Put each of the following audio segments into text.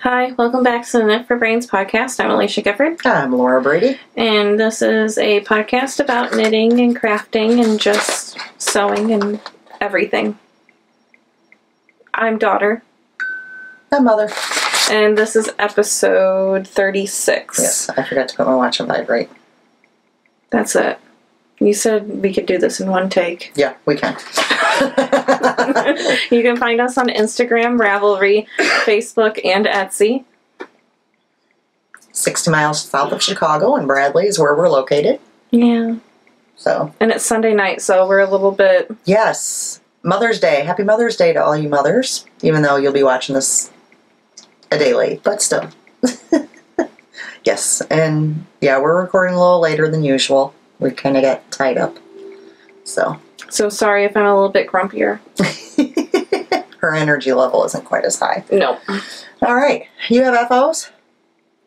Hi, welcome back to the Knit for Brains podcast. I'm Alisha Gifford. I'm Laura Brady. And this is a podcast about knitting and crafting and just sewing and everything. I'm Daughter. I'm Mother. And this is episode 36. Yes, I forgot to put my watch on vibrate. That's it. You said we could do this in one take. Yeah, we can. You can find us on Instagram, Ravelry, Facebook, and Etsy. 60 miles south of Chicago, and Bradley is where we're located. Yeah. So. And it's Sunday night, so we're a little bit... Yes. Mother's Day. Happy Mother's Day to all you mothers, even though you'll be watching this a day late, but still. Yes, and yeah, we're recording a little later than usual. We kind of got tied up. So sorry if I'm a little bit grumpier. Her energy level isn't quite as high. No. All right. You have FOs?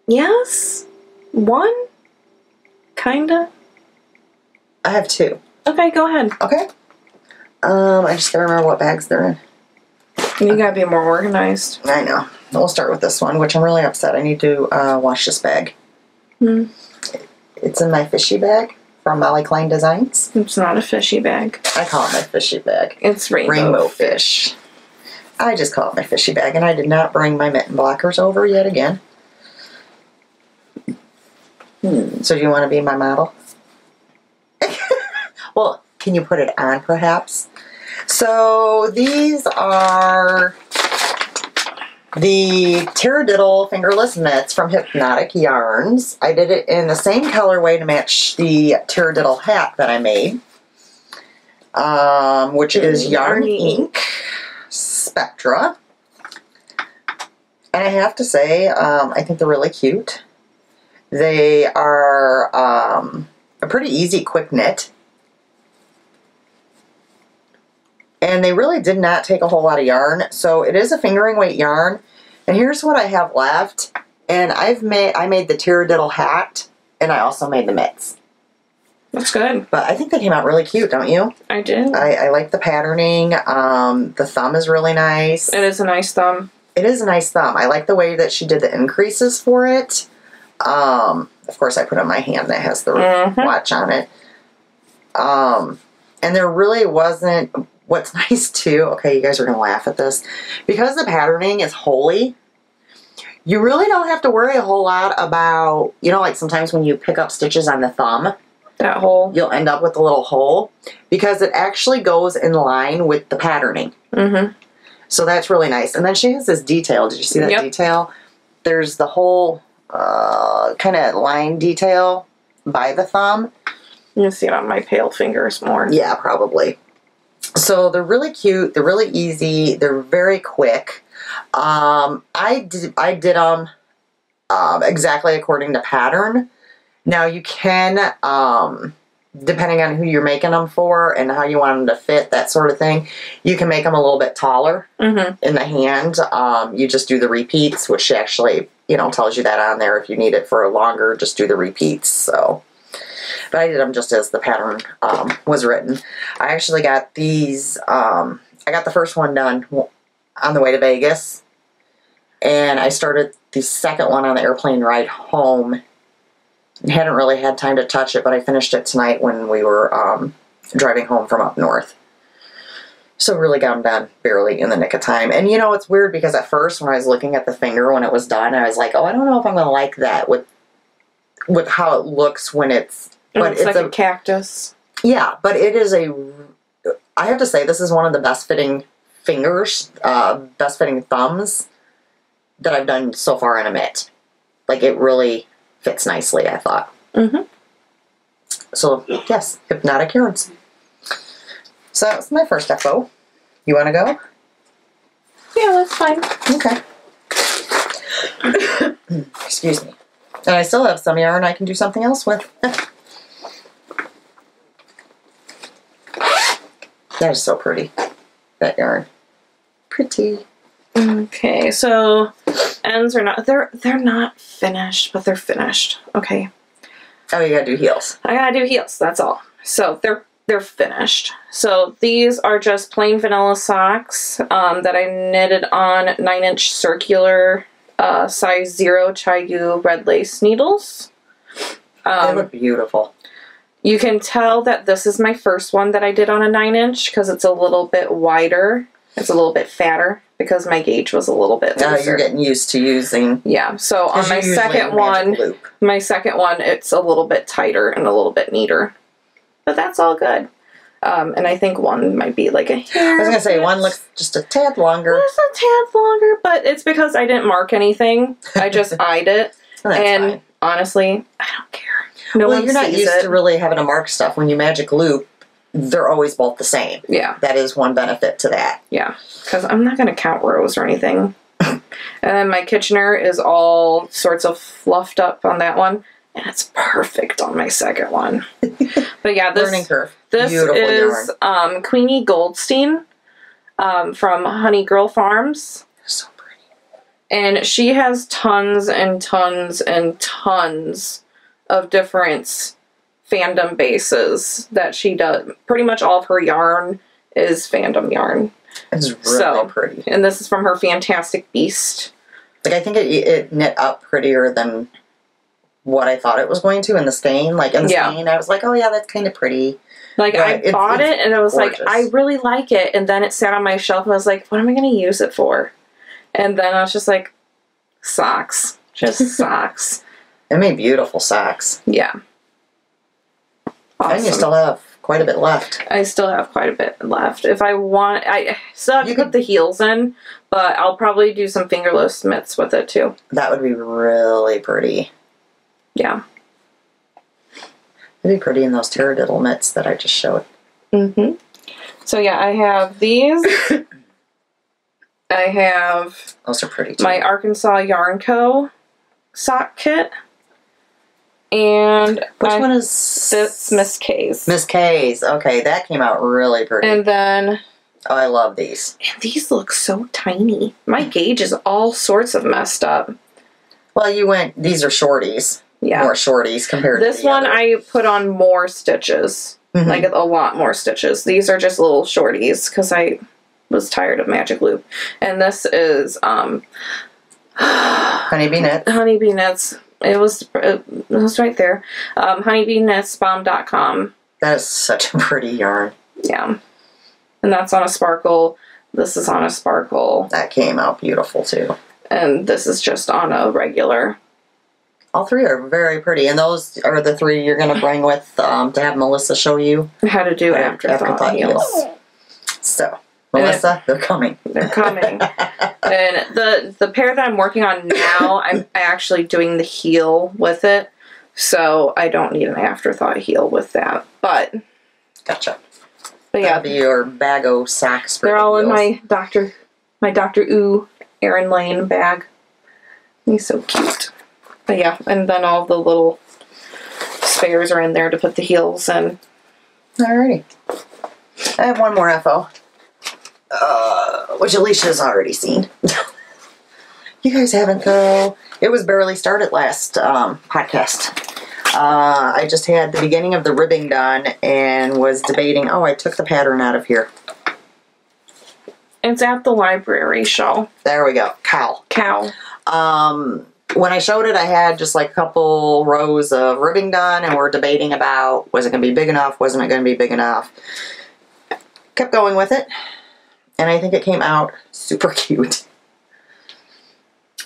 Yes. One? Kinda. I have two. Okay, go ahead. Okay. I just gotta remember what bags they're in. You gotta be more organized. I know. We'll start with this one, which I'm really upset. I need to wash this bag. It's in my fishy bag from Molly Klein Designs. It's not a fishy bag. I call it my fishy bag. It's rainbow fish. I just call it my fishy bag, and I did not bring my mitten blockers over yet again. So do you want to be my model? Well, can you put it on, perhaps? So these are the Teradiddle fingerless mitts from Hypnotic Yarns. I did it in the same colorway to match the Teradiddle hat that I made, which is Yarn Ink Spectra. And I have to say, I think they're really cute. They are a pretty easy, quick knit. And they really did not take a whole lot of yarn. So it is a fingering weight yarn. And here's what I have left. And I made the Teradiddle hat. And I also made the mitts. That's good. But I think they came out really cute, don't you? I do. I like the patterning. The thumb is really nice. It is a nice thumb. It is a nice thumb. I like the way that she did the increases for it. Of course, I put on my hand that has the watch on it. And there really wasn't... What's nice too, okay, you guys are going to laugh at this, because the patterning is holy, you really don't have to worry a whole lot about, you know, like sometimes when you pick up stitches on the thumb, that hole, you'll end up with a little hole, because it actually goes in line with the patterning. So that's really nice. And then she has this detail. Did you see that detail? There's the whole kind of line detail by the thumb. You can see it on my pale fingers more. Yeah, probably. So they're really cute. They're really easy. They're very quick. I did them exactly according to pattern. Now you can, depending on who you're making them for and how you want them to fit, that sort of thing, you can make them a little bit taller in the hand. You just do the repeats, which actually, you know, tells you that on there. If you need it for longer, just do the repeats. So. But I did them just as the pattern was written. I actually got these, I got the first one done on the way to Vegas. And I started the second one on the airplane ride home. And hadn't really had time to touch it, but I finished it tonight when we were driving home from up north. So really got them done barely in the nick of time. And you know, it's weird because at first when I was looking at the finger when it was done, I was like, oh, I don't know if I'm going to like that with how it looks when it's... But it's like a cactus. Yeah, but it is I have to say, this is one of the best fitting fingers, best fitting thumbs that I've done so far in a mitt. Like, it really fits nicely, I thought. So, yes, Hypnotic Yarns. So, that's my first FO. You want to go? Yeah, that's fine. Okay. Excuse me. And I still have some yarn I can do something else with. That is so pretty. That yarn. Pretty. Okay, so ends are not they're not finished, but they're finished. Okay. Oh, you gotta do heels. I gotta do heels, that's all. So they're finished. So these are just plain vanilla socks that I knitted on 9-inch circular size 0 Chayu red lace needles. They look beautiful. You can tell that this is my first one that I did on a 9-inch because it's a little bit wider. It's a little bit fatter because my gauge was a little bit looser. You're getting used to using. Yeah, so on my second one, it's a little bit tighter and a little bit neater. But that's all good. And I think one might be like a hair. I was going to say, one looks just a tad longer. Just a tad longer, but it's because I didn't mark anything. I just eyed it. And fine. Honestly, I don't care. No one you're not used to really having to mark stuff. When you magic loop, they're always both the same. Yeah. That is one benefit to that. Yeah. Because I'm not going to count rows or anything. And then my Kitchener is all sorts of fluffed up on that one. And it's perfect on my second one. But yeah, this learning curve. This Beautiful is Queenie Goldstein from Honey Girl Farms. So pretty. And she has tons and tons and tons of different Fandom bases that she does. Pretty much all of her yarn is Fandom yarn. It's really pretty. And this is from her Fantastic Beast. Like, I think it knit up prettier than what I thought it was going to in the skein. Like, in the skein, I was like, oh yeah, that's kind of pretty. Like, I bought it and I was gorgeous. like, I really like it. And then it sat on my shelf and I was like, what am I going to use it for? And then I was just like, socks. Just socks. It made beautiful socks. Yeah. Awesome. And you still have quite a bit left. I still have quite a bit left. If I want, I still have to put the heels in, but I'll probably do some fingerless mitts with it too. That would be really pretty. Yeah. It'd be pretty in those taradiddle mitts that I just showed. Mm-hmm. So yeah, I have these. I have... Those are pretty too. My Arkansas Yarn Co. sock kit. And which one is this? Miss K's. Miss K's. Okay, that came out really pretty. And then oh, I love these. And these look so tiny. My gauge is all sorts of messed up. Well, you went. These are shorties. Yeah, more shorties compared to this one. other. I put on more stitches, like a lot more stitches. These are just little shorties because I was tired of magic loop. And this is Honeybee Knits. Honeybee Knits. It was right there. Honeybeeknitsbomb.com. That is such a pretty yarn. Yeah. And that's on a sparkle. This is on a sparkle. That came out beautiful too. And this is just on a regular. All three are very pretty. And those are the three you're going to bring with to have Melissa show you how to do afterthought heels. So, Melissa, they're coming. They're coming. And the pair that I'm working on now, I'm actually doing the heel with it. So I don't need an afterthought heel with that. But gotcha. But yeah, that'll be your Bago socks. They're all in my Dr. Ooh Aaron Lane bag. He's so cute. But yeah, and then all the little spares are in there to put the heels in. Alrighty. I have one more FO. Which Alisha's already seen. You guys haven't though. It was barely started last podcast. I just had the beginning of the ribbing done and was debating, oh, I took the pattern out of here. It's at the library show. There we go. Cow. When I showed it, I had just like a couple rows of ribbing done and we're debating about, was it going to be big enough? Wasn't it going to be big enough? Kept going with it. And I think it came out super cute.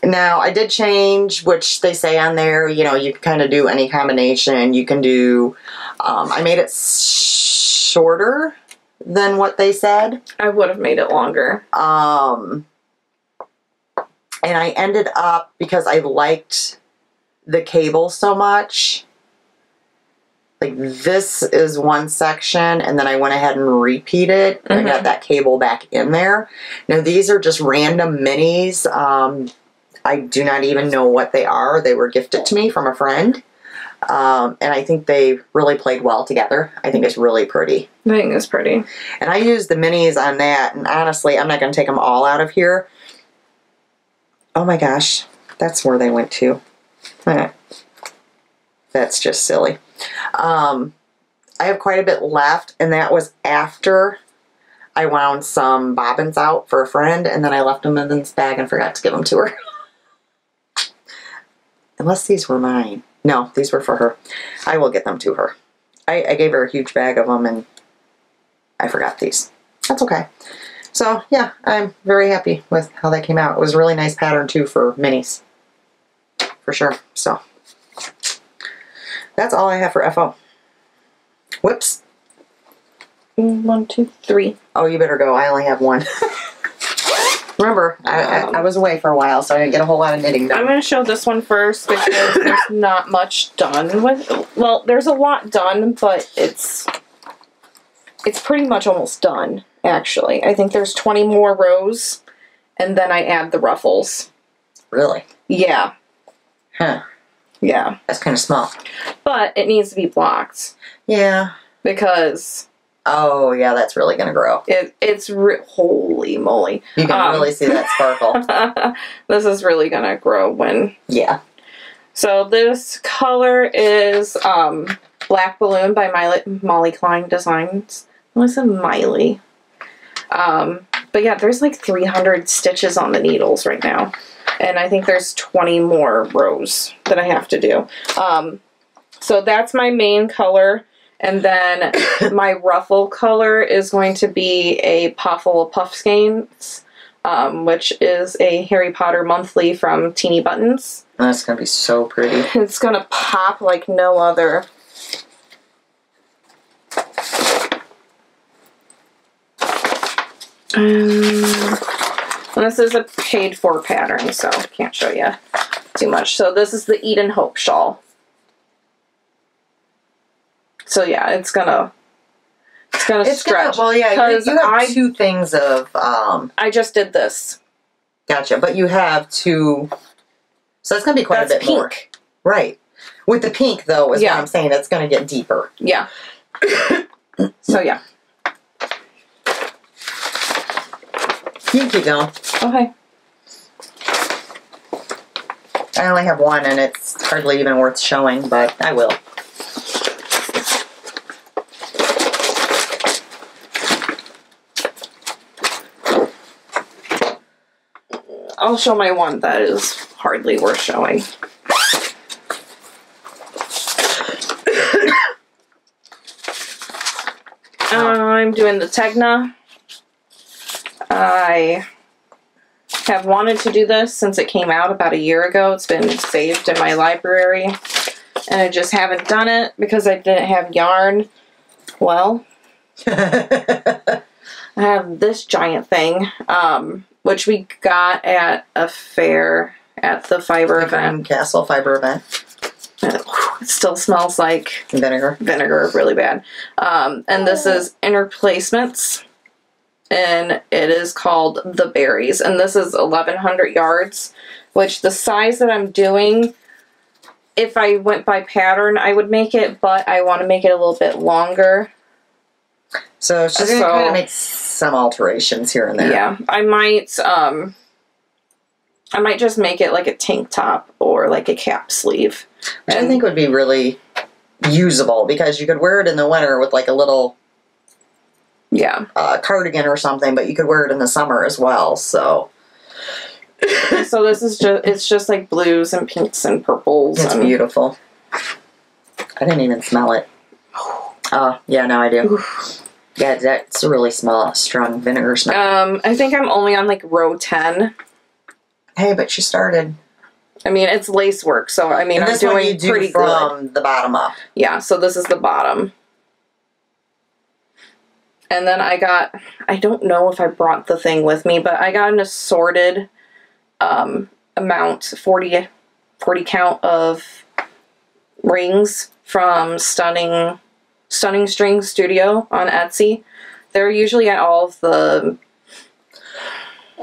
Now, I did change, which they say on there, you know, you can kind of do any combination. You can do, I made it shorter than what they said. I would have made it longer. And I ended up, because I liked the cable so much, like this is one section, and then I went ahead and repeated, and I got that cable back in there. Now, these are just random minis. I do not even know what they are. They were gifted to me from a friend. And I think they really played well together. I think it's really pretty. I think it's pretty. And I used the minis on that, and honestly, I'm not going to take them all out of here. Oh my gosh, that's where they went to. That's just silly. I have quite a bit left, and that was after I wound some bobbins out for a friend, and then I left them in this bag and forgot to give them to her. Unless these were mine. No, these were for her. I will get them to her. I gave her a huge bag of them and I forgot these. That's okay. So, yeah, I'm very happy with how they came out. It was a really nice pattern, too, for minis. For sure. So, that's all I have for FO. Whoops. 1, 2, 3. Oh, you better go. I only have one. Remember, I was away for a while, so I didn't get a whole lot of knitting done. I'm going to show this one first because there's not much done with. Well, there's a lot done, but it's pretty much almost done, actually. I think there's 20 more rows, and then I add the ruffles. Really? Yeah. Huh. Yeah. That's kind of small. But it needs to be blocked. Yeah. Because... Oh, yeah, that's really going to grow. Holy moly. You can really see that sparkle. This is really going to grow when... Yeah. So this color is Black Balloon by Molly Klein Designs. Listen, Miley. But yeah, there's like 300 stitches on the needles right now. And I think there's 20 more rows that I have to do. So that's my main color. And then my ruffle color is going to be a Puffle of Puff Skeins, which is a Harry Potter monthly from Teeny Buttons. That's going to be so pretty. It's going to pop like no other. And this is a paid for pattern, so I can't show you too much. So this is the Eden Hope shawl. So yeah, it's gonna stretch. Well, yeah, you have two things of. I just did this. Gotcha, but you have two. So that's gonna be quite a bit more. Right. With the pink, though, is what I'm saying. It's gonna get deeper. Yeah. So yeah. You can keep going. Okay. I only have one, and it's hardly even worth showing, but I will. I'll show my one that is hardly worth showing. I'm doing the Tegna. I have wanted to do this since it came out about a year ago. It's been saved in my library. And I just haven't done it because I didn't have yarn. Well, I have this giant thing. Which we got at a fair at the fiber event. Castle fiber event. It still smells like vinegar. Vinegar, really bad. And this is Inner Placements. And it is called The Berries. And this is 1,100 yards. Which the size that I'm doing, if I went by pattern, I would make it. But I want to make it a little bit longer. So she's going to kind of make some alterations here and there. Yeah, I might just make it like a tank top or like a cap sleeve. Which I think would be really usable because you could wear it in the winter with like a little cardigan or something, but you could wear it in the summer as well. So so this is it's just like blues and pinks and purples. It's beautiful. I didn't even smell it. Yeah, no, I do. Oof. Yeah, that's a really strong vinegar smell. I think I'm only on like row 10. Hey, but you started. I mean, it's lace work, so I mean, I'm doing pretty good. From the bottom up. Yeah, so this is the bottom. And then I don't know if I brought the thing with me, but I got an assorted amount, 40 count of rings from Stunning String Studio on Etsy. They're usually at all of the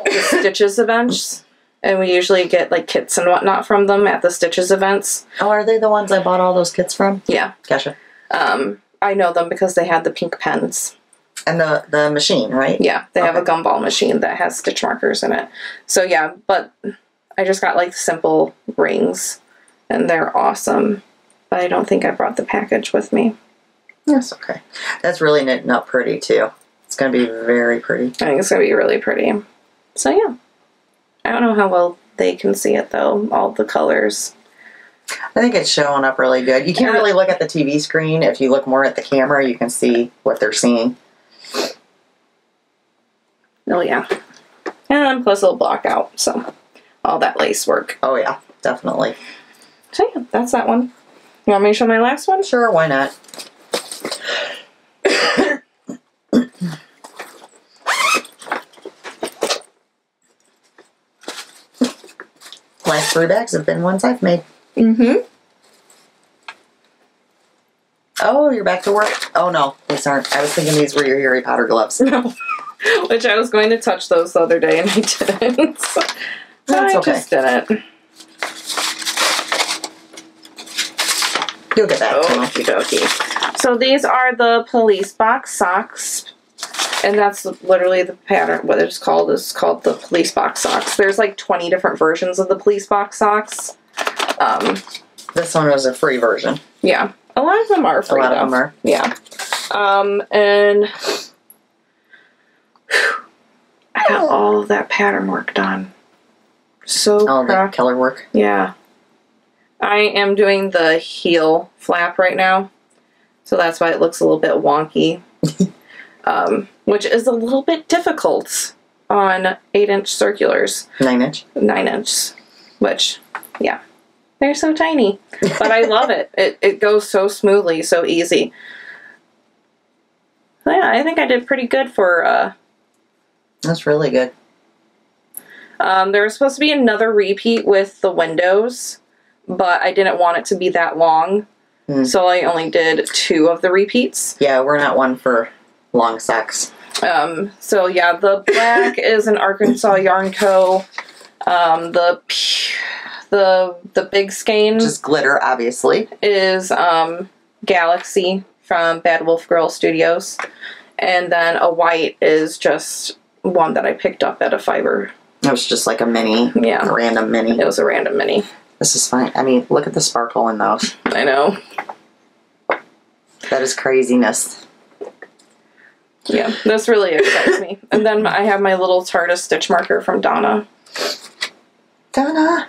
Stitches events, and we usually get like kits and whatnot from them at the Stitches events. Oh, are they the ones I bought all those kits from? Yeah. Gotcha. I know them because they had the pink pens. And the machine, right? Yeah, they have a gumball machine that has stitch markers in it. So yeah, but I just got like simple rings, and they're awesome. But I don't think I brought the package with me. That's okay. That's really knitting up pretty, too. It's going to be very pretty. I think it's going to be really pretty. So, yeah. I don't know how well they can see it, though. All the colors. I think it's showing up really good. You can't really look at the TV screen. If you look more at the camera, you can see what they're seeing. Oh, yeah. And plus it'll block out, so all that lace work. Oh, yeah, definitely. So, yeah, that's that one. You want me to show my last one? Sure, why not? Last 3 bags have been ones I've made. Mm-hmm. Oh, you're back to work? Oh, no, these aren't. I was thinking these were your Harry Potter gloves. No. Which I was going to touch those the other day and I didn't. So That's I okay. just didn't. You'll get back to them. Okie dokie. So these are the police box socks. And that's literally the pattern. What it's called is called the police box socks. There's like 20 different versions of the police box socks. This one was a free version. Yeah. A lot of them are free. A lot of them are. Yeah. And I got all of that pattern work done. So All the color work. Yeah. I am doing the heel flap right now. So that's why it looks a little bit wonky. Which is a little bit difficult on 8-inch circulars. 9-inch. 9-inch. Which, yeah. They're so tiny. But I love it. It goes so smoothly, so easy. So yeah, I think I did pretty good for... That's really good. There was supposed to be another repeat with the windows, but I didn't want it to be that long. So I only did 2 of the repeats. Yeah, we're not one for long socks. So yeah, the black is an Arkansas Yarn Co. The big skein Just glitter, obviously. is Galaxy from Bad Wolf Girl Studios. And then a white is just one that I picked up at a fiber. It was just like a mini. Yeah. A random mini. It was a random mini. This is fine. I mean, look at the sparkle in those. I know. That is craziness. Yeah, this really excites me. And then I have my little TARDIS stitch marker from Donna. Donna!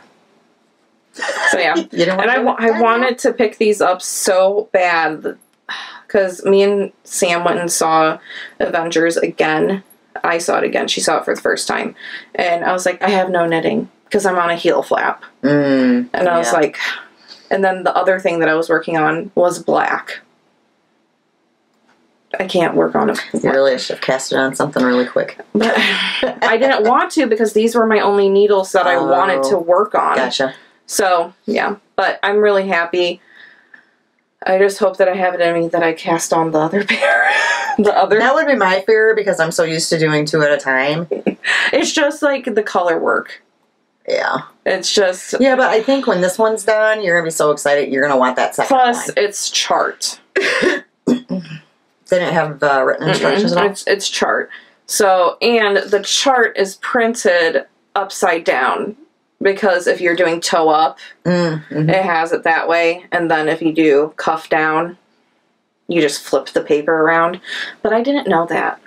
So yeah. You don't want And I wanted to pick these up so bad because me and Sam went and saw Avengers again. I saw it again. She saw it for the first time. And I was like, I have no knitting because I'm on a heel flap. And I was like, and then the other thing that I was working on was black. I can't work on it. You really should have cast it on something really quick. But I didn't want to because these were my only needles that I wanted to work on. Gotcha. So, yeah. But I'm really happy. I just hope that I have it in me that I cast on the other pair. That would be my fear because I'm so used to doing 2 at a time. It's just like the color work. Yeah. It's just... Yeah, but I think when this one's done, you're going to be so excited. You're going to want that second Plus, line. it's chart. They didn't have written instructions at all? It's chart. So, and the chart is printed upside down because if you're doing toe up, it has it that way. And then if you do cuff down, you just flip the paper around. But I didn't know that.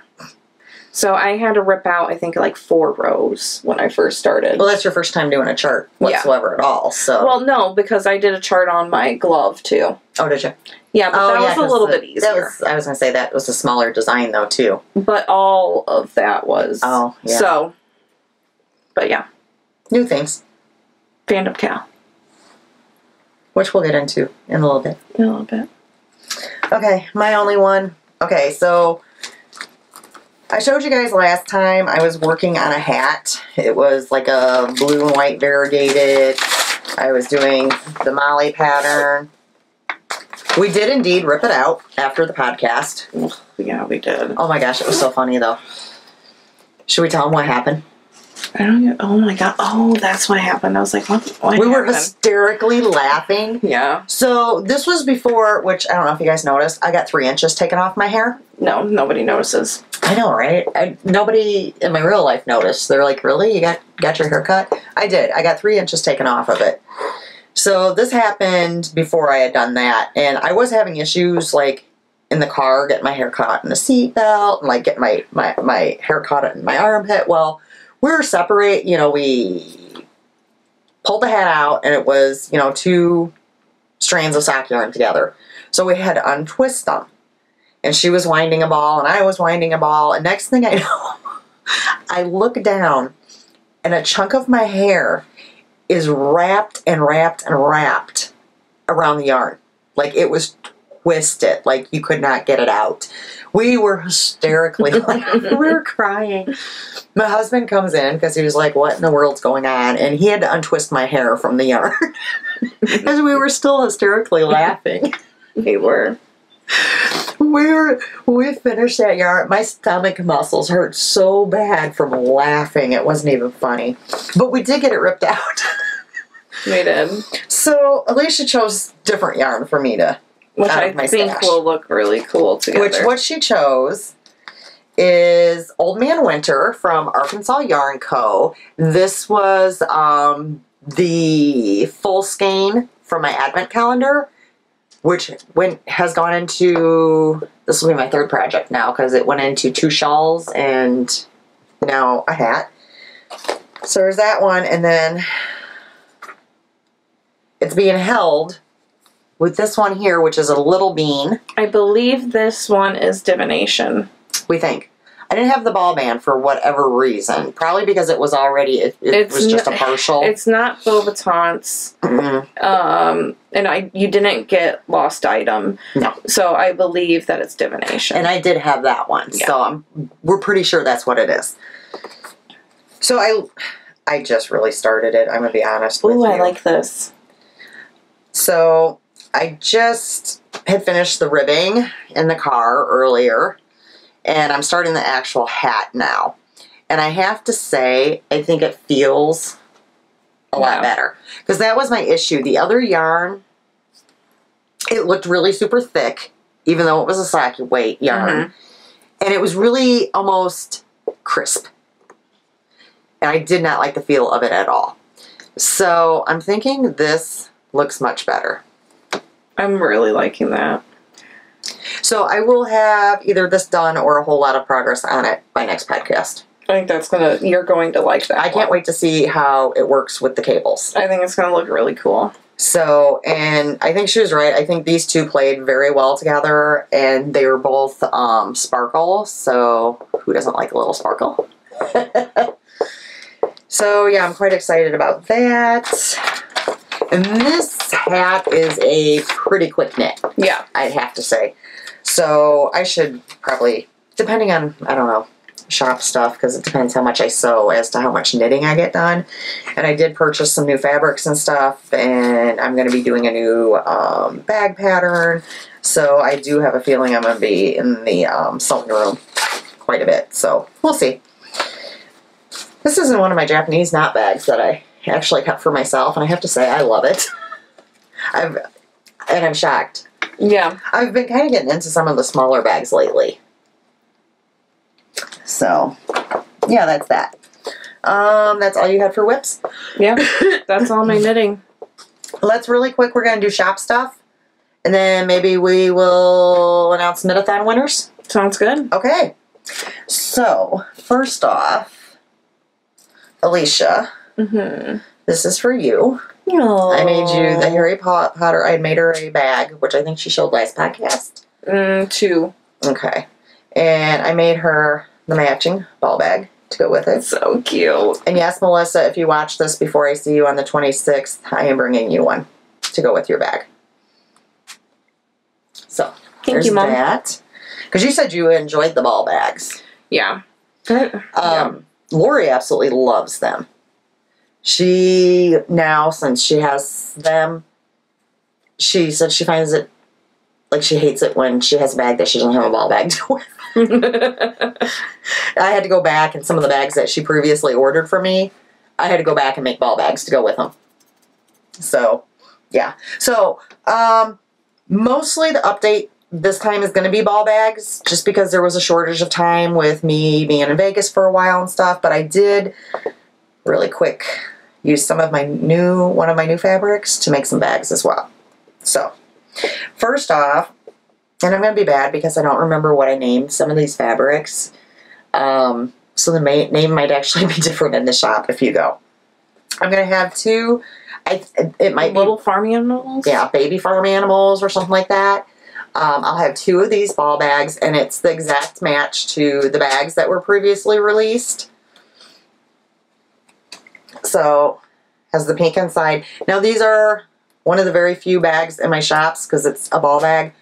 So I had to rip out, I think, like 4 rows when I first started. Well, that's your first time doing a chart whatsoever at all, so... Well, no, because I did a chart on my glove, too. Oh, did you? Yeah, but that was a little bit easier. I was going to say that was a smaller design, though, too. But all of that was... Oh, yeah. So, but yeah. New things. Fandom Cal. Which we'll get into in a little bit. In a little bit. Okay, my only one. Okay, so... I showed you guys last time I was working on a hat. It was like a blue and white variegated. I was doing the Molly pattern. We did indeed rip it out after the podcast. Yeah, we did. Oh my gosh, it was so funny though. Should we tell them what happened? I don't get, oh my god. Oh, that's what happened. I was like, what We were happened? hysterically laughing. Yeah. So this was before, which I don't know if you guys noticed, I got 3 inches taken off my hair. No, nobody notices. I know, right? Nobody in my real life noticed. They're like, really? You got your hair cut? I did. I got 3 inches taken off of it. So this happened before I had done that. And I was having issues, like, in the car, getting my hair caught in the seatbelt, and, like, getting my hair caught in my armpit. Well, we were separate. You know, we pulled the hat out, and it was, you know, 2 strands of sock yarn together. So we had to untwist them. And she was winding a ball, and I was winding a ball. And next thing I know, I look down, and a chunk of my hair is wrapped and wrapped and wrapped around the yarn. Like, it was twisted. Like, you could not get it out. We were hysterically, we were crying. My husband comes in because he was like, what in the world's going on? And he had to untwist my hair from the yarn. Because we were still hysterically laughing. We were. We finished that yarn. My stomach muscles hurt so bad from laughing. It wasn't even funny. But we did get it ripped out. We did. So Alisha chose different yarn for me to which I think stash. will look really cool together. What she chose is Old Man Winter from Arkansas Yarn Co. This was the full skein from my advent calendar, which has gone into, this will be my third project now because it went into 2 shawls and now a hat. So there's that one, and then it's being held with this one here, which is a little bean. I believe this one is divination. We think. I didn't have the ball band for whatever reason. Probably because it was already, it was just a partial. It's not Beauxbatons. Mm-hmm. And you didn't get lost item. No. So I believe that it's divination. And I did have that one. Yeah. So we're pretty sure that's what it is. So I just really started it. I'm going to be honest with you. Ooh, I like this. So I just had finished the ribbing in the car earlier. And I'm starting the actual hat now. And I have to say, I think it feels a lot better. Because that was my issue. The other yarn, it looked really super thick, even though it was a sock weight yarn. Mm-hmm. And it was really almost crisp. And I did not like the feel of it at all. So I'm thinking this looks much better. I'm really liking that. So I will have either this done or a whole lot of progress on it by next podcast. I think you're going to like that. I can't wait to see how it works with the cables. I think it's going to look really cool. So, and I think she was right. I think these two played very well together, and they were both sparkle, so who doesn't like a little sparkle? So, yeah, I'm quite excited about that. And this hat is a pretty quick knit. Yeah. I'd have to say. So I should probably, depending on, I don't know, shop stuff, because it depends how much I sew as to how much knitting I get done. And I did purchase some new fabrics and stuff, and I'm going to be doing a new bag pattern. So I do have a feeling I'm going to be in the sewing room quite a bit. So we'll see. This isn't one of my Japanese knot bags that I actually cut for myself, and I have to say I love it. I'm shocked. Yeah. I've been kind of getting into some of the smaller bags lately. So, yeah, that's that. That's all you had for whips? Yeah, that's all my knitting. Let's really quick, we're going to do shop stuff, and then maybe we will announce knit-a-thon winners. Sounds good. Okay. So, first off, Alisha. Mm-hmm. This is for you. Aww. I made you the Harry Potter. I had made her a bag, which I think she showed last podcast. 2. Okay. And I made her the matching ball bag to go with it. So cute. And yes, Melissa, if you watch this before I see you on the 26th, I am bringing you one to go with your bag. So, Thank you, Mom. That. Because you said you enjoyed the ball bags. Yeah. Lori absolutely loves them. She, now, since she has them, she said she finds it, like she hates it when she has a bag that she doesn't have a ball bag to wear. I had to go back, and some of the bags that she previously ordered for me, I had to go back and make ball bags to go with them. So, yeah. So, mostly the update this time is going to be ball bags, just because there was a shortage of time with me being in Vegas for a while and stuff, but I did really quick use one of my new fabrics to make some bags as well. So, first off, and I'm going to be bad because I don't remember what I named some of these fabrics. So the name might actually be different in the shop if you go. I'm going to have 2 It might be little farm animals. Yeah, baby farm animals or something like that. I'll have 2 of these ball bags, and it's the exact match to the bags that were previously released. So, has the pink inside. Now, these are one of the very few bags in my shops, because it's a ball bag,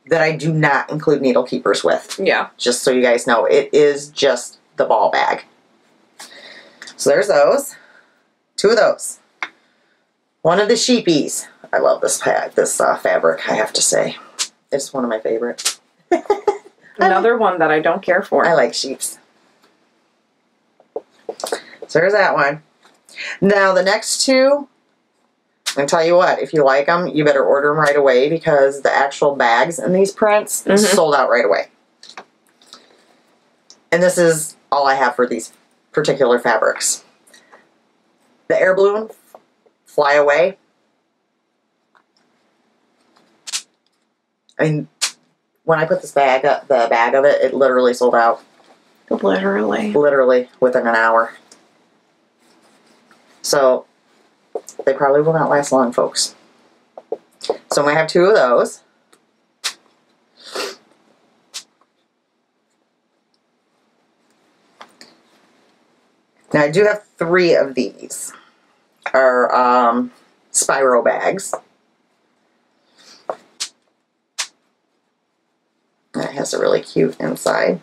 that I do not include needle keepers with. Yeah. Just so you guys know, it is just the ball bag. So, there's those. 2 of those. One of the sheepies. I love this fabric, I have to say. It's one of my favorites. Another one that I don't care for. I like sheeps. So there's that one. Now the next 2, I'm going to tell you what, if you like them, you better order them right away, because the actual bags in these prints sold out right away. And this is all I have for these particular fabrics. The air balloon, Fly Away. I mean, when I put this bag up, the bag of it, it literally sold out. Literally. Literally within an hour. So, they probably will not last long, folks. So I'm going to have 2 of those. Now I do have 3 of these. Are Spyro bags. And it has a really cute inside.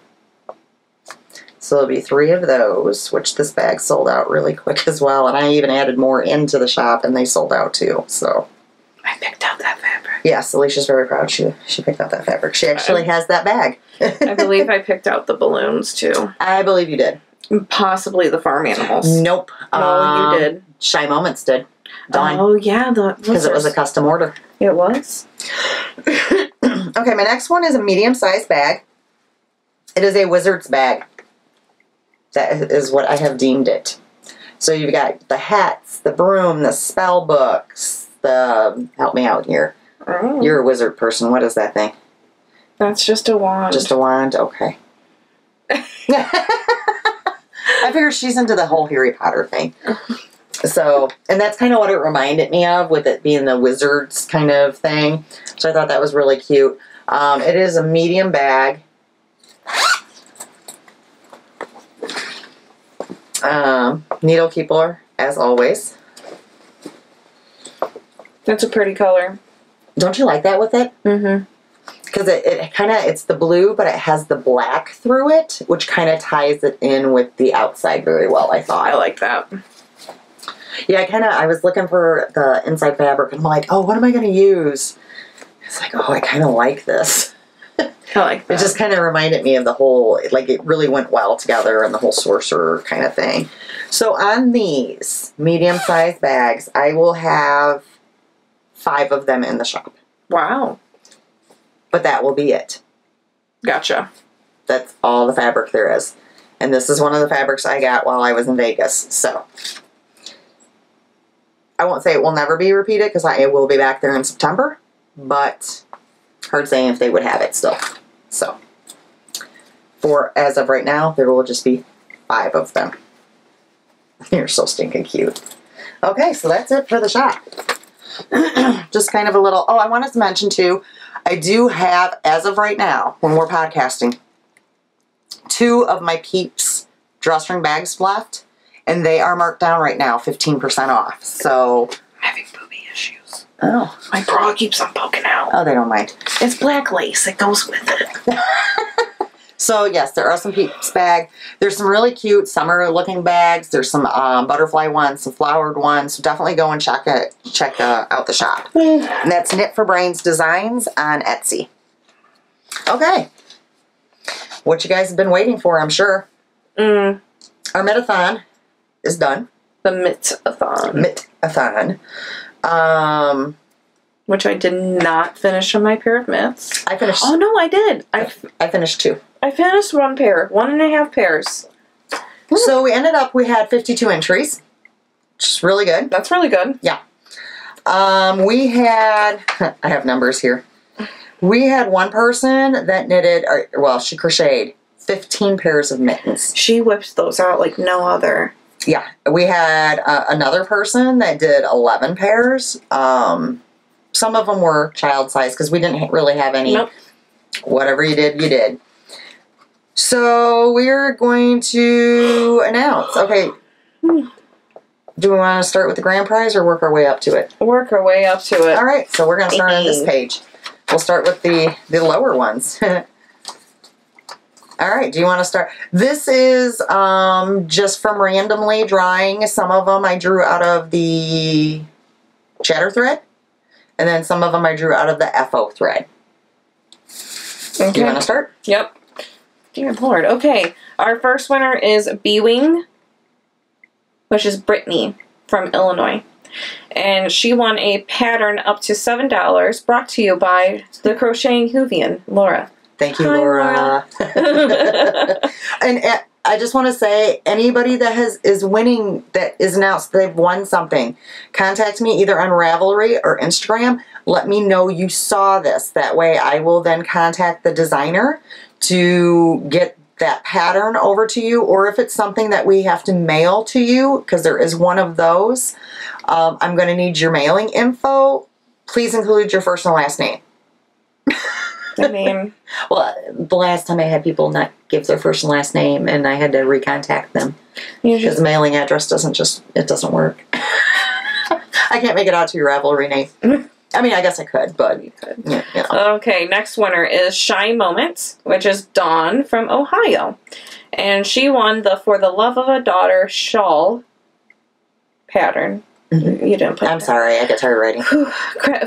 So there'll be 3 of those, which this bag sold out really quick as well. And I even added more into the shop, and they sold out too. So I picked out that fabric. yes, Alicia's very proud. She picked out that fabric. She actually has that bag. I believe I picked out the balloons too. I believe you did. Possibly the farm animals. Nope. No, you did. Shy Moments did. Done. Oh yeah, because it was a custom order. It was. Okay, my next one is a medium-sized bag. It is a wizard's bag. That is what I have deemed it. So you've got the hats, the broom, the spell books, help me out here. Oh. You're a wizard person. What is that thing? That's just a wand. Just a wand? Okay. I figure she's into the whole Harry Potter thing. So, and that's kind of what it reminded me of, with it being the wizards kind of thing. So I thought that was really cute. It is a medium bag. Needle keeper, as always. That's a pretty color. Don't you like that with it? Mm-hmm. Because it kind of, it's the blue, but it has the black through it, which kind of ties it in with the outside very well, I thought. I like that. Yeah, I was looking for the inside fabric, and I'm like, oh, what am I going to use? It's like, oh, I kind of like this. I like that. It just kind of reminded me of the whole, like, it really went well together, and the whole sorcerer kind of thing. So on these medium-sized bags, I will have 5 of them in the shop. Wow. But that will be it. Gotcha. That's all the fabric there is. And this is one of the fabrics I got while I was in Vegas. So I won't say it will never be repeated, because I will be back there in September. But hard saying if they would have it still. So as of right now, there will just be 5 of them. You're so stinking cute. Okay, so that's it for the shop. Just kind of a little... Oh, I wanted to mention too, I do have, as of right now, when we're podcasting, 2 of my Peeps drawstring bags left, and they are marked down right now, 15% off. So... I'm having booby issues. Oh. My bra keeps on poking out. Oh, they don't mind. It's black lace. It goes with it. So, yes, there are some Peeps bag. There's some really cute summer-looking bags. There's some butterfly ones, some flowered ones. So definitely go and check out the shop. And that's Knit for Brains Designs on Etsy. Okay. What you guys have been waiting for, I'm sure. Our Mitathon is done. The Mitathon. Mitathon. Which I did not finish on my pair of mitts. I finished. Oh, no, I did. I finished 2. I finished 1 pair. 1.5 pairs. So we had 52 entries, which is really good. That's really good. Yeah. We had, I have numbers here. We had one person that knitted, she crocheted 15 pairs of mittens. She whips those out like no other. Yeah, we had another person that did 11 pairs. Some of them were child size because we didn't really have any. Nope. Whatever you did, you did. So we're going to announce. Okay. Do we want to start with the grand prize or work our way up to it? Work our way up to it. All right. So we're going to start on this page. We'll start with the lower ones. All right. Do you want to start? This is just from randomly drawing. Some of them I drew out of the chatter thread. And then some of them I drew out of the FO thread. Okay. Do you want to start? Yep. Dear Lord. Okay. Our first winner is B-Wing, which is Brittany from Illinois. And she won a pattern up to $7 brought to you by the Crocheting Whovian, Laura. Thank you, Laura. And I just want to say, anybody that is winning, that is announced they've won something, contact me either on Ravelry or Instagram. Let me know you saw this. That way I will then contact the designer to get that pattern over to you, or if it's something that we have to mail to you, because there is one of those, I'm going to need your mailing info. Please include your first and last name. I mean, well, the last time I had people not give their first and last name, and I had to recontact them because the mailing address doesn't work. I can't make it out to your Ravelry name. I mean, I guess I could, but you could. Yeah, you know. Okay, next winner is Shy Moments, which is Dawn from Ohio, and she won the For the Love of a Daughter shawl pattern. Mm-hmm. You didn't put. I'm sorry, I get tired writing.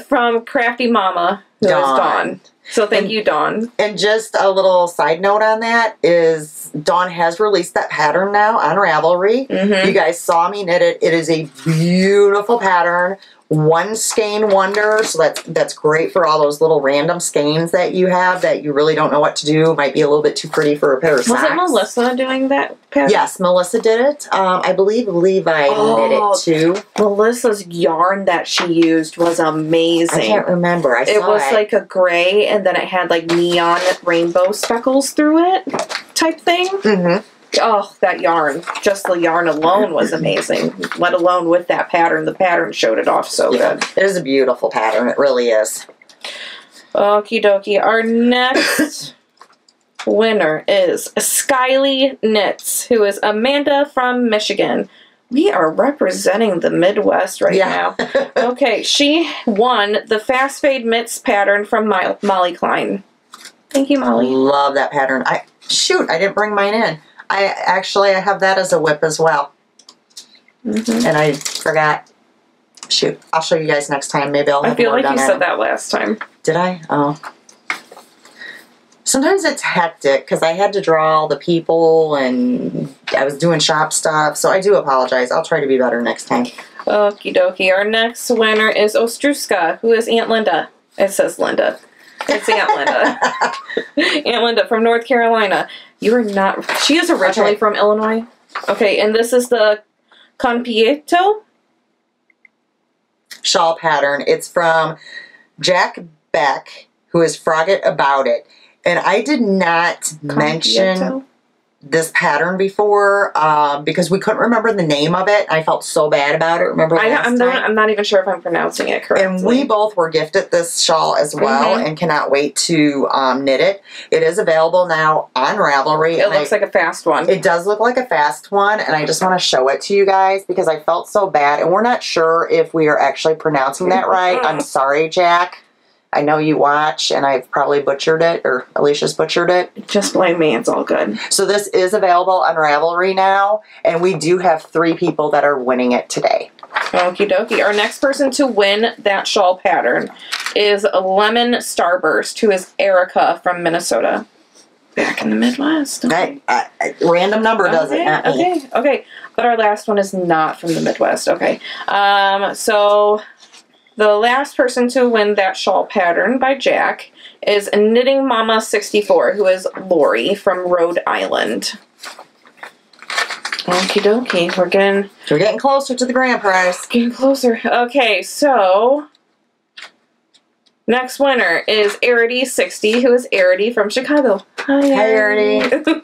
From Crafty Mama, who is Dawn. So thank you, Dawn. And just a little side note on that is Dawn has released that pattern now on Ravelry. Mm-hmm. You guys saw me knit it. It is a beautiful pattern. One skein wonder, so that's great for all those little random skeins that you have that you really don't know what to do. Might be a little bit too pretty for a pair of socks. Was it Melissa doing that pattern? Yes, Melissa did it. I believe Levi knit it too. Melissa's yarn that she used was amazing. I can't remember. It was like a gray, and then it had like neon rainbow speckles through it type thing. Mm-hmm. Oh, that yarn. Just the yarn alone was amazing. Let alone with that pattern. The pattern showed it off so good. It is a beautiful pattern. It really is. Okie dokie. Our next winner is Skyly Knits, who is Amanda from Michigan. We are representing the Midwest right now. Okay, she won the Fast Fade Mitts pattern from Molly Klein. Thank you, Molly. Love that pattern. Shoot, I didn't bring mine in. I have that as a whip as well. Mm-hmm. And I forgot. Shoot, I'll show you guys next time. Maybe I'll have more done. I feel like you said that last time. Did I? Oh. Sometimes it's hectic because I had to draw all the people and I was doing shop stuff. So I do apologize. I'll try to be better next time. Okie dokie. Our next winner is Ostruska, who is Aunt Linda. It says Linda. It's Aunt Linda. Aunt Linda from North Carolina. You are not... She is originally from Illinois. Okay, and this is the Conpieto shawl pattern. It's from Jack Beck, who is Frogget About It. And I did not mention this pattern before because we couldn't remember the name of it. I felt so bad about it. Remember last time? I'm not even sure if I'm pronouncing it correctly. And we both were gifted this shawl as well and cannot wait to knit it. It is available now on Ravelry. It looks like a fast one. It does look like a fast one, and I just want to show it to you guys because I felt so bad. And we're not sure if we are actually pronouncing that right. I'm sorry, Jack. I know you watch, and I've probably butchered it, or Alicia's butchered it. Just blame me. It's all good. So this is available on Ravelry now, and we do have 3 people that are winning it today. Okie dokie. Our next person to win that shawl pattern is Lemon Starburst, who is Erica from Minnesota. Back in the Midwest. Okay. Random number does it, not me. Okay. But our last one is not from the Midwest. Okay. So... the last person to win that shawl pattern by Jack is Knitting Mama 64, who is Lori from Rhode Island. Okie dokie. We're getting closer to the grand prize. Getting closer. Okay, so Next winner is Arity60, who is Arity from Chicago. Hi, Arity.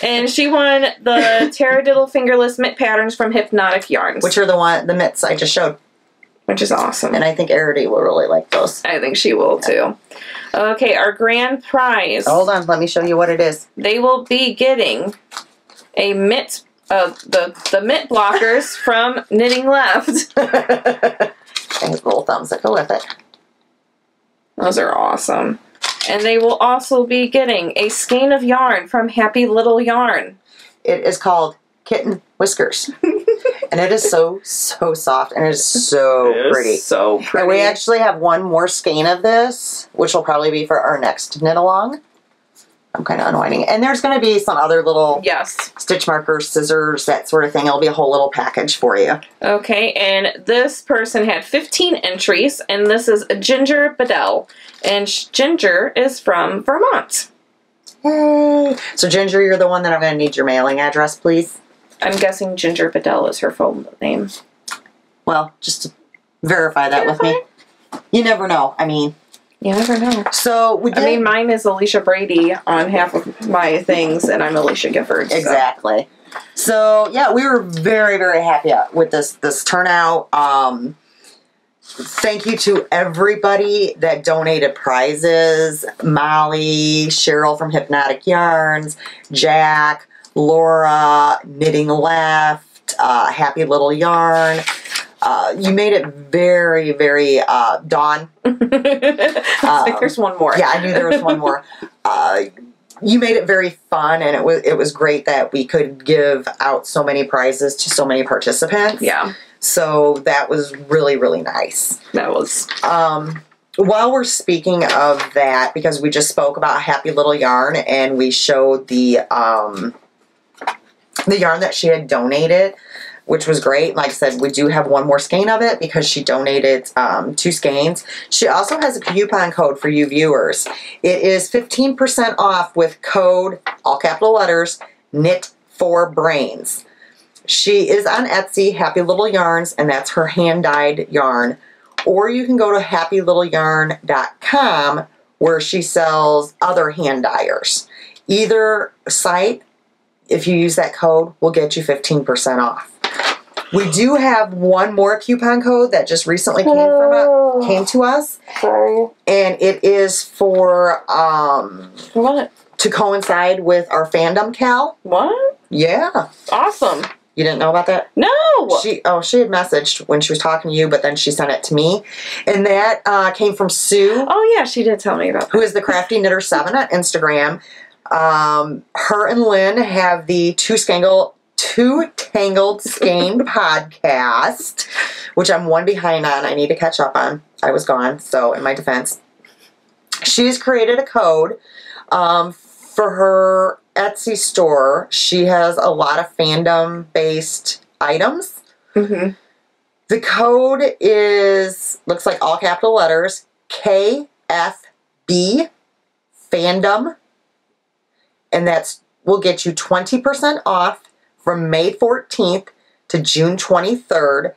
And she won the Taradiddle Fingerless Mitt Patterns from Hypnotic Yarns. Which are the mitts I just showed. Which is awesome. And I think Arity will really like those. I think she will, too. Okay, our grand prize. Hold on, let me show you what it is. They will be getting a mitt, the mitt blockers from Knitting Left. And little thumbs that go with it. Those are awesome. And they will also be getting a skein of yarn from Happy Little Yarn. It is called Kitten Whiskers. And it is so soft and it is so pretty. So pretty. And we actually have one more skein of this, which will probably be for our next knit along. I'm kind of unwinding. And there's going to be some other little stitch markers, scissors, that sort of thing. It'll be a whole little package for you. Okay, and this person had 15 entries, and this is Ginger Bedell. And Ginger is from Vermont. Yay. So Ginger, you're the one that I'm going to need your mailing address, please. I'm guessing Ginger Bedell is her full name. Well, just to verify that with me. You never know. I mean... You never know. So we did. I mean, mine is Alisha Brady on half of my things, and I'm Alisha Gifford. So. Exactly. So yeah, we were very, very happy with this turnout. Thank you to everybody that donated prizes: Molly, Cheryl from Hypnotic Yarns, Jack, Laura, Knitting Left, Happy Little Yarn. You made it very, very, Dawn. I think there's one more. Yeah, I knew there was one more. You made it very fun, and it was great that we could give out so many prizes to so many participants. Yeah. So that was really, really nice. That was... While we're speaking of that, because we just spoke about Happy Little Yarn, and we showed the yarn that she had donated, which was great. Like I said, we do have one more skein of it because she donated 2 skeins. She also has a coupon code for you viewers. It is 15% off with code, all capital letters, Knit4Brains. She is on Etsy, Happy Little Yarns, and that's her hand-dyed yarn. Or you can go to happylittleyarn.com where she sells other hand dyers. Either site, if you use that code, will get you 15% off. We do have one more coupon code that just recently came to us. Sorry. And it is for What? to coincide with our Fandom Cal. What? Yeah. Awesome. You didn't know about that? No! She had messaged when she was talking to you, but then she sent it to me. And that came from Sue. Oh, yeah, she did tell me about that. Who is the Crafty Knitter 7 on Instagram. Her and Lynn have the Two Tangled Skein podcast, which I'm one behind on. I need to catch up on. I was gone, so in my defense. She's created a code for her Etsy store. She has a lot of fandom-based items. Mm-hmm. The code looks like all capital letters, KFB Fandom, and will get you 20% off from May 14th to June 23rd.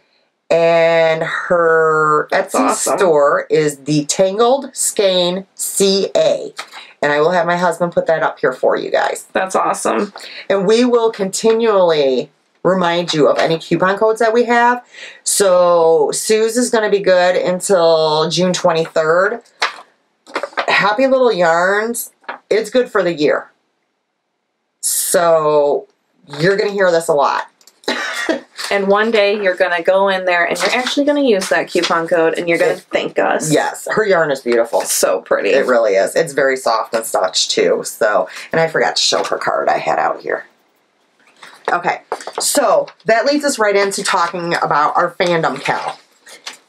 And her Etsy store is the Tangled Skein CA. And I will have my husband put that up here for you guys. That's awesome. And we will continually remind you of any coupon codes that we have. So Sue's is going to be good until June 23rd. Happy Little Yarns, it's good for the year. So you're going to hear this a lot. And one day you're going to go in there and you're actually going to use that coupon code and you're going to thank us. Yes. Her yarn is beautiful. So pretty. It really is. It's very soft and such too. So, and I forgot to show her card I had out here. Okay. So that leads us right into talking about our Fandom Cal.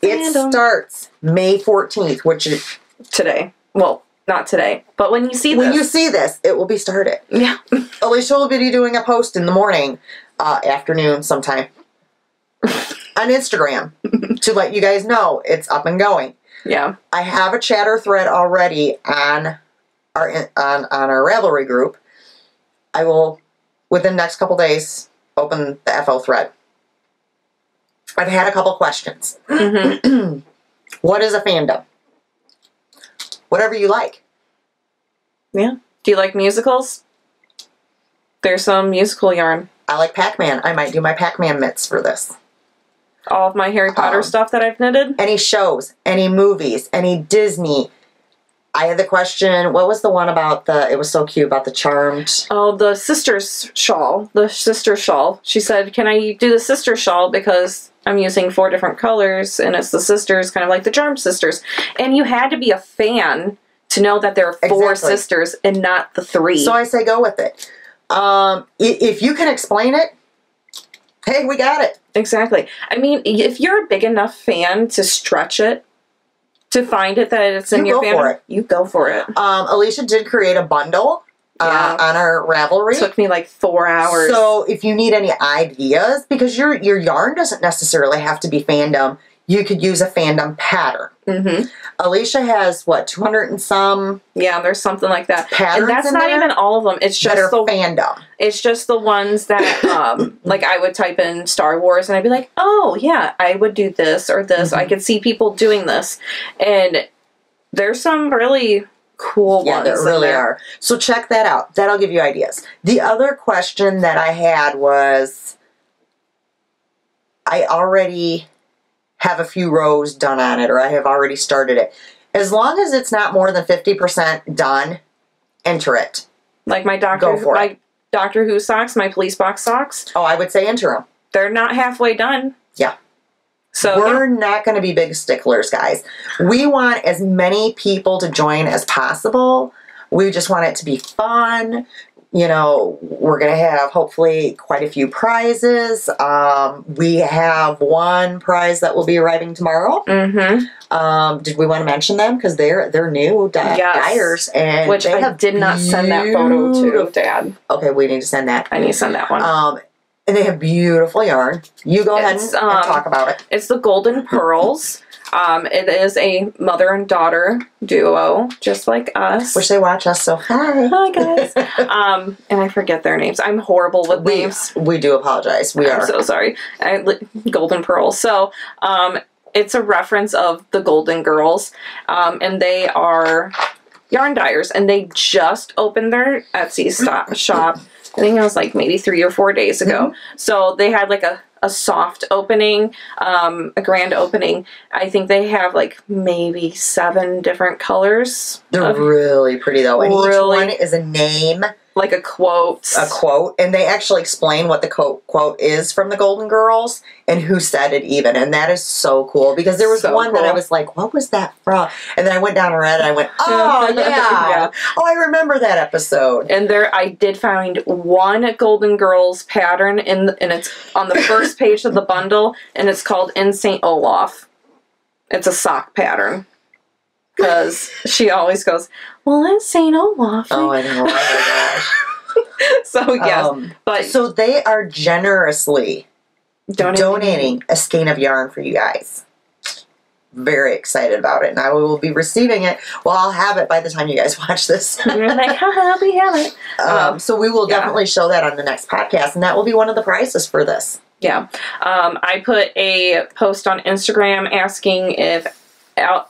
It starts May 14th, which is today. Well, not today, but when you see this. When you see this, it will be started. Yeah. Alisha will be doing a post in the morning, afternoon sometime, on Instagram to let you guys know it's up and going. Yeah. I have a chatter thread already on our Ravelry group. I will, within the next couple days, open the FO thread. I've had a couple questions. Mm-hmm. What is a fandom? whatever you like. Yeah. Do you like musicals? There's some musical yarn. I like Pac-Man. I might do my Pac-Man mitts for this. All of my Harry Potter stuff that I've knitted. Any shows, any movies, any Disney. I had the question, what was the one about it was so cute, about the charmed? Oh, the sister's shawl. The sister shawl. She said, can I do the sister shawl because I'm using 4 different colors and it's the sisters, kind of like the Charmed sisters. And you had to be a fan to know that there are 4 sisters and not the 3. So I say go with it. If you can explain it, hey, we got it. Exactly. I mean, if you're a big enough fan to stretch it, to find it that it's in your fandom, you go for it. Alisha did create a bundle on our Ravelry. It took me like 4 hours. So if you need any ideas, because your yarn doesn't necessarily have to be Fandom, you could use a Fandom pattern. Mm-hmm. Alisha has, what, 200 and some? Yeah, there's something like that. Patterns and that's not even all of them. It's just the Fandom. It's just the ones that, like, I would type in Star Wars and I'd be like, oh, yeah, I would do this or this. I could see people doing this. And there's some really cool ones. Yeah, there really are. So check that out. That'll give you ideas. The other question that I had was, I already have a few rows done on it, or I have already started it. As long as it's not more than 50% done, enter it. Like my Doctor Who socks, my police box socks. Oh, I would say enter them. They're not halfway done. Yeah. So we're not going to be big sticklers, guys. We want as many people to join as possible. We just want it to be fun. You know, we're going to have hopefully quite a few prizes. We have one prize that will be arriving tomorrow. Mm-hmm. Did we want to mention them? Because they're new dyers. And which I did not send that photo to Dad. Okay, we need to send that. I need to send that one. And they have beautiful yarn. You go ahead and talk about it. It's the Golden Pearls. It is a mother and daughter duo, just like us. Wish they watch us, so hi. Hi, guys. And I forget their names. I'm horrible with names. We do apologize. I'm so sorry. Golden Pearls. So, it's a reference of the Golden Girls, and they are yarn dyers, and they just opened their Etsy shop. I think it was like maybe 3 or 4 days ago. So they had like a soft opening, a grand opening. I think they have like maybe 7 different colors. They're really pretty though. And each one is a name. Like a quote. A quote. And they actually explain what the quote is from the Golden Girls and who said it even. And that is so cool. Because there was one that I was like, what was that from? And then I went down and read it and I went, oh, yeah. Oh, I remember that episode. And I did find one Golden Girls pattern, and it's on the first page of the bundle, and it's called In St. Olaf. It's a sock pattern. Because she always goes, well, it's St. Olaf. Oh, I know. Oh, my gosh. So, yes. So they are generously donating a skein of yarn for you guys. Very excited about it. And I will be receiving it. Well, I'll have it by the time you guys watch this. You're like, haha, we have it. So we will definitely show that on the next podcast. And that will be one of the prizes for this. Yeah. I put a post on Instagram asking if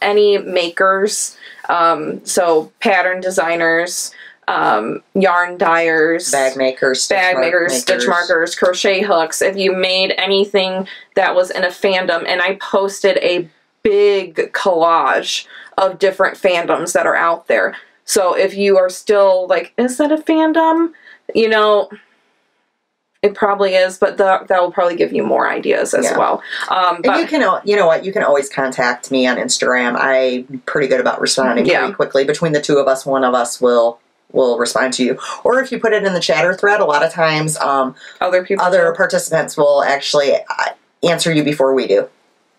any makers, so pattern designers, yarn dyers, bag makers, stitch markers, crochet hooks, if you made anything that was in a fandom, and I posted a big collage of different fandoms that are out there. So if you are still like, is that a fandom? You know, it probably is, but that will probably give you more ideas as well. And you can, you know what, you can always contact me on Instagram. I'm pretty good about responding pretty quickly. Between the two of us, one of us will respond to you. Or if you put it in the chatter thread, a lot of times other participants will actually answer you before we do.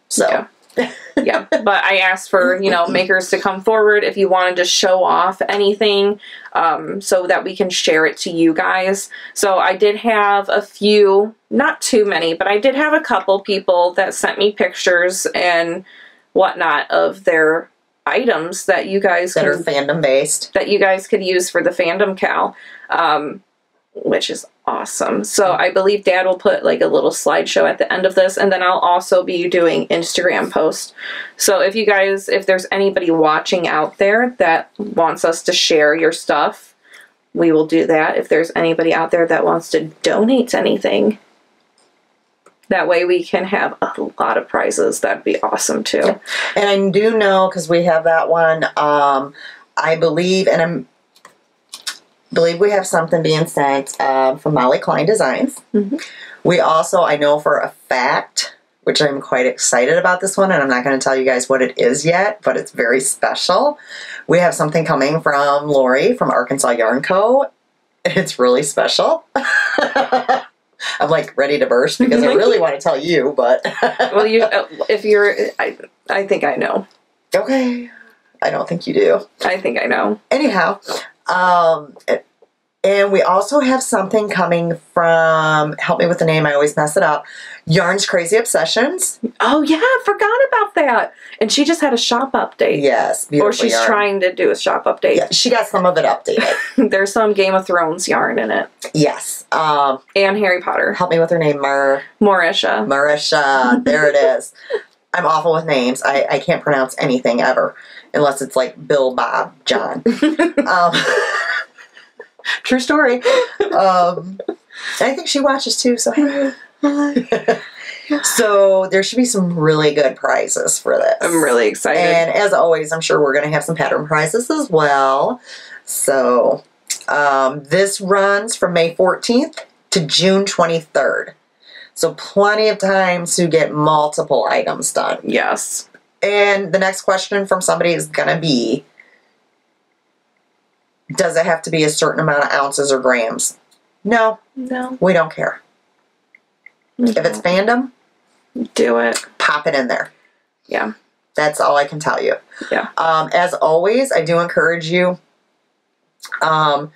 So. Yeah, but I asked for, makers to come forward if you wanted to show off anything, so that we can share it to you guys. So I did have a few, not too many, but I did have a couple people that sent me pictures and whatnot of their items that you guys are fandom based, that you guys could use for the Fandom Cal. which is awesome. So I believe Dad will put like a little slideshow at the end of this, and then I'll also be doing Instagram posts. So if you guys, if there's anybody watching out there that wants us to share your stuff, we will do that. If there's anybody out there that wants to donate anything, that way we can have a lot of prizes. That'd be awesome too. Yep. And I do know, because we have that one, I believe, and believe we have something being sent from Molly Klein Designs. Mm-hmm. We also, I know for a fact, which I'm quite excited about this one, and I'm not going to tell you guys what it is yet, but it's very special. We have something coming from Lori from Arkansas Yarn Co. It's really special. I'm like ready to burst because I really want to tell you, but well, you, if you're, I think I know. Okay, I don't think you do. I think I know. Anyhow, and we also have something coming from, help me with the name, I always mess it up, Yarn's Crazy Obsessions. Oh yeah, I forgot about that. And she just had a shop update. Yes, beautiful or she's yarn. trying to do a shop update. Yeah, she got some of it updated. There's some Game of Thrones yarn in it. Yes. And Harry Potter. Help me with her name, Marisha. Marisha, there it is. I'm awful with names. I can't pronounce anything ever, unless it's like Bill, Bob, John. True story. I think she watches too, so so there should be some really good prizes for this. I'm really excited. And as always, I'm sure we're going to have some pattern prizes as well. So this runs from May 14th to June 23rd. So plenty of time to get multiple items done. Yes. And the next question from somebody is going to be, does it have to be a certain amount of ounces or grams? No. No. We don't care. No. If it's fandom, do it. pop it in there. Yeah. That's all I can tell you. Yeah. As always, I do encourage you to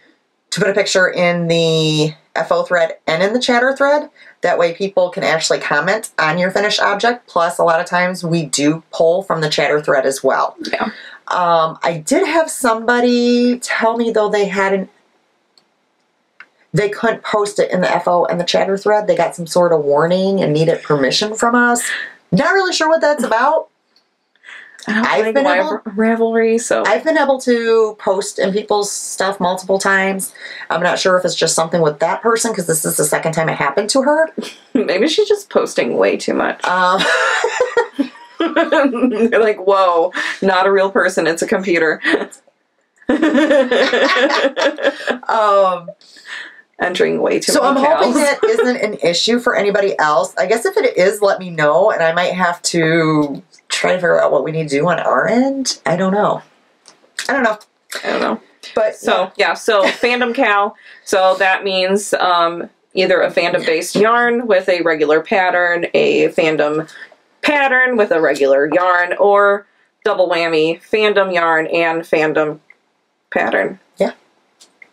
put a picture in the FO thread and in the chatter thread. That way people can actually comment on your finished object. Plus, a lot of times we do pull from the chatter thread as well. Yeah. I did have somebody tell me, though, they couldn't post it in the FO and the chatter thread. They got some sort of warning and needed permission from us. Not really sure what that's about. I've been Ravelry, so I've been able to post in people's stuff multiple times. I'm not sure if it's just something with that person, because this is the second time it happened to her. Maybe she's just posting way too much. You're like, whoa, not a real person, it's a computer. Entering way too many So I'm hoping that isn't an issue for anybody else. I guess if it is, let me know, and I might have to try to figure out what we need to do on our end. I don't know. But so yeah, so Fandom Cal. So that means either a fandom based yarn with a regular pattern, a fandom pattern with a regular yarn, or double whammy, fandom yarn and fandom pattern. Yeah.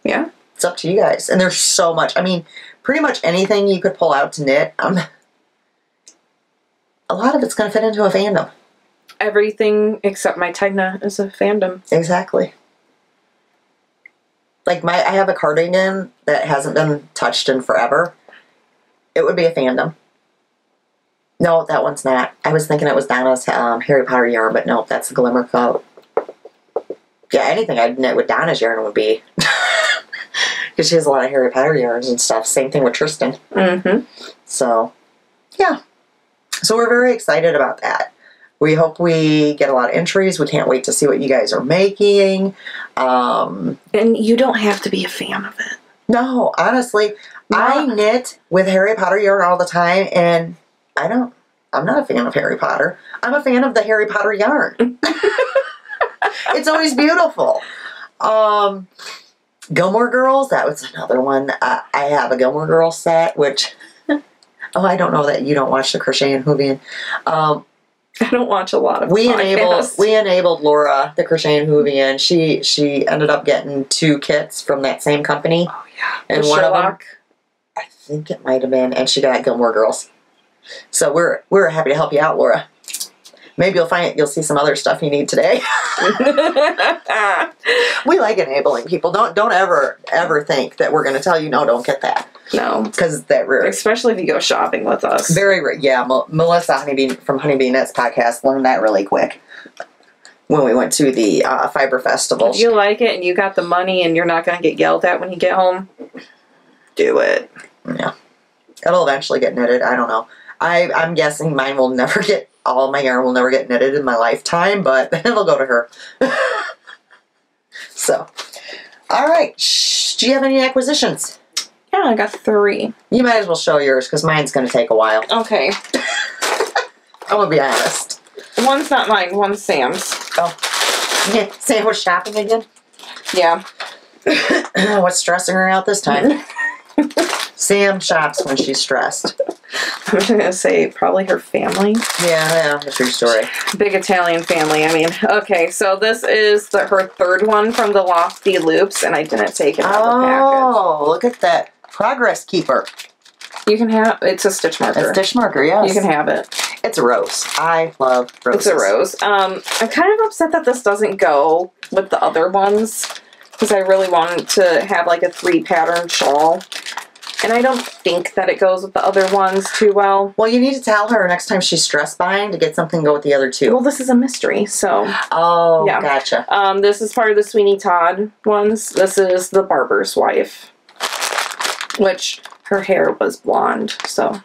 Yeah. It's up to you guys. And there's so much. I mean, pretty much anything you could pull out to knit. A lot of it's going to fit into a fandom. Everything except my Tegna is a fandom. Exactly. Like I have a cardigan that hasn't been touched in forever. It would be a fandom. No, that one's not. I was thinking it was Donna's Harry Potter yarn, but no, that's the Glimmer Coat. Yeah, anything I'd knit with Donna's yarn would be. Because she has a lot of Harry Potter yarns and stuff. Same thing with Tristan. Mm-hmm. So, yeah. So we're very excited about that. We hope we get a lot of entries. We can't wait to see what you guys are making. And you don't have to be a fan of it. No, honestly. No. I knit with Harry Potter yarn all the time, and I'm not a fan of Harry Potter. I'm a fan of the Harry Potter yarn. It's always beautiful. Gilmore Girls, that was another one. I have a Gilmore Girls set, which, I don't know that you don't watch the Crochet and Hoovian. I don't watch a lot of we podcasts. enabled Laura, the Crochet and Hoovian. She ended up getting 2 kits from that same company. Oh yeah. And the one Sherlock. of them, I think it might have been, and she got Gilmore Girls. So we're happy to help you out, Laura. Maybe you'll see some other stuff you need today. We like enabling people. Don't ever think that we're going to tell you, no, don't get that. No. Because that rare. Especially if you go shopping with us. Very rare. Yeah, Melissa from Honeybee Knits podcast learned that really quick when we went to the Fiber Festival. If you like it and you got the money and you're not going to get yelled at when you get home, do it. Yeah. It'll eventually get knitted. I don't know. I'm guessing mine will never get, all of my yarn will never get knitted in my lifetime, but it'll go to her. So, all right. Do you have any acquisitions? Yeah, I got 3. You might as well show yours, because mine's going to take a while. Okay. I'm going to be honest. One's not mine, one's Sam's. Oh. Yeah, Sam was shopping again? Yeah. What's stressing her out this time? Sam shops when she's stressed. I'm just going to say probably her family. Yeah, a true story. Big Italian family, I mean. Okay, so this is her 3rd one from the Lofty Loops, and I didn't take it out of the package. Oh, look at that. Progress Keeper. You can have, it's a stitch marker. A stitch marker, yes. You can have it. It's a rose. I love roses. It's a rose. I'm kind of upset that this doesn't go with the other ones, because I really wanted to have like a 3-pattern shawl. And I don't think that it goes with the other ones too well. Well, you need to tell her next time she's stress buying to get something to go with the other 2. Well, this is a mystery, so. Oh, yeah. Gotcha. This is part of the Sweeney Todd ones. This is the barber's wife, which her hair was blonde, so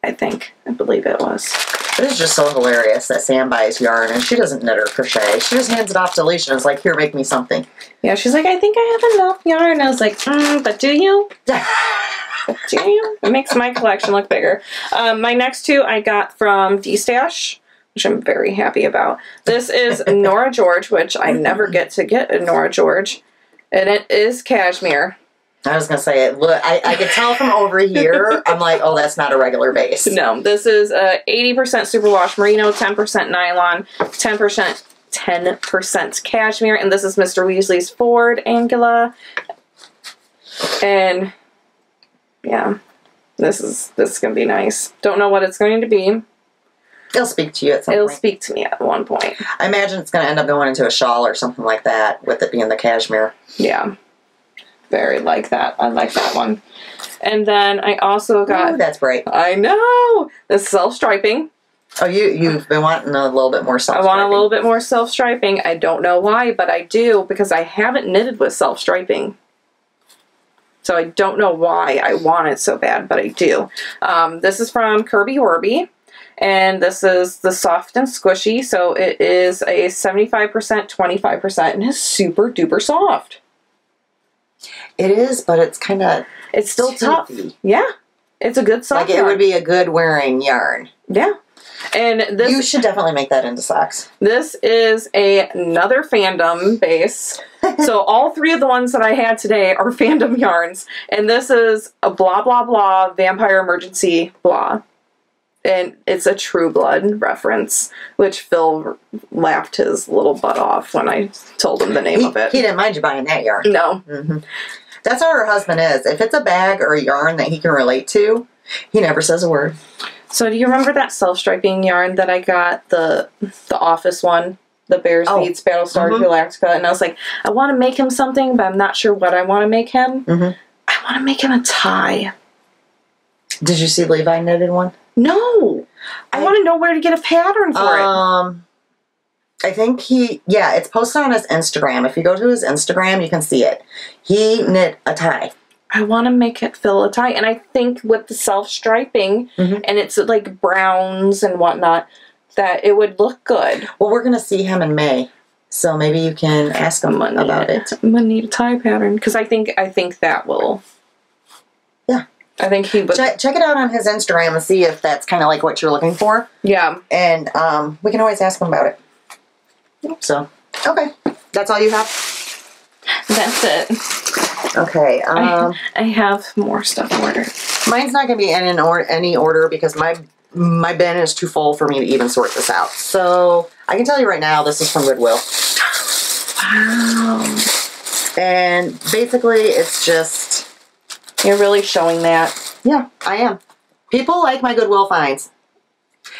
I believe it was. It is just so hilarious that Sam buys yarn and she doesn't knit or crochet. She just hands it off to Alisha and is like, here, make me something. Yeah, she's like, I think I have enough yarn. I was like, but do you? Do you? It makes my collection look bigger. My next 2 I got from D-Stash, which I'm very happy about. This is Nora George, which I never get a Nora George. And it is cashmere. I was going to say it. Look, I could tell from over here. I'm like, oh, that's not a regular base. No, this is 80% superwash merino, 10% nylon, 10% cashmere, and this is Mr. Weasley's Ford Angela. And yeah, this is going to be nice. Don't know what it's going to be. It'll speak to you at some point. It'll speak to me at one point. I imagine it's going to end up going into a shawl or something like that, with it being the cashmere. Yeah. Very like that. I like that one. And then I also got... Ooh, that's bright. I know! This self-striping. Oh, you've been wanting a little bit more self-striping. I want a little bit more self-striping. I don't know why, but I do, because I haven't knitted with self-striping. So I don't know why I want it so bad, but I do. This is from Kirby Orby. And this is the soft and squishy. So it is a 75%, 25%, and it's super duper soft. It is, but it's kind of... It's still tough. Yeah. It's a good soft yarn. It would be a good wearing yarn. Yeah. And this... You should definitely make that into socks. This is another Fandom base. So all 3 of the ones that I had today are Fandom yarns. And this is a blah, blah, blah, Vampire Emergency blah. And it's a True Blood reference, which Phil laughed his little butt off when I told him the name of it. He didn't mind you buying that yarn. No. Mm-hmm. That's how her husband is. If it's a bag or a yarn that he can relate to, he never says a word. So do you remember that self-striping yarn that I got, the office one, the Bears Beats Battlestar Galactica? And I was like, I want to make him something, but I'm not sure what I want to make him. I want to make him a tie. Did you see Levi knitted one? No. I want to know where to get a pattern for it. I think it's posted on his Instagram. If you go to his Instagram, you can see it. He knit a tie. I want to make it fill a tie. And I think with the self-striping, and it's like browns and whatnot, that it would look good. Well, we're going to see him in May. So maybe you can ask him about it. I'm going to need a tie pattern. Because I think that will... Yeah. I think he would... Check it out on his Instagram and see if that's kind of like what you're looking for. Yeah. And we can always ask him about it. So, okay. That's all you have? That's it. Okay. I have more stuff ordered. Mine's not going to be in any order because my bin is too full for me to even sort this out. So, I can tell you right now, this is from Goodwill. Wow. And basically, it's just... You're really showing that. Yeah, I am. People like my Goodwill finds.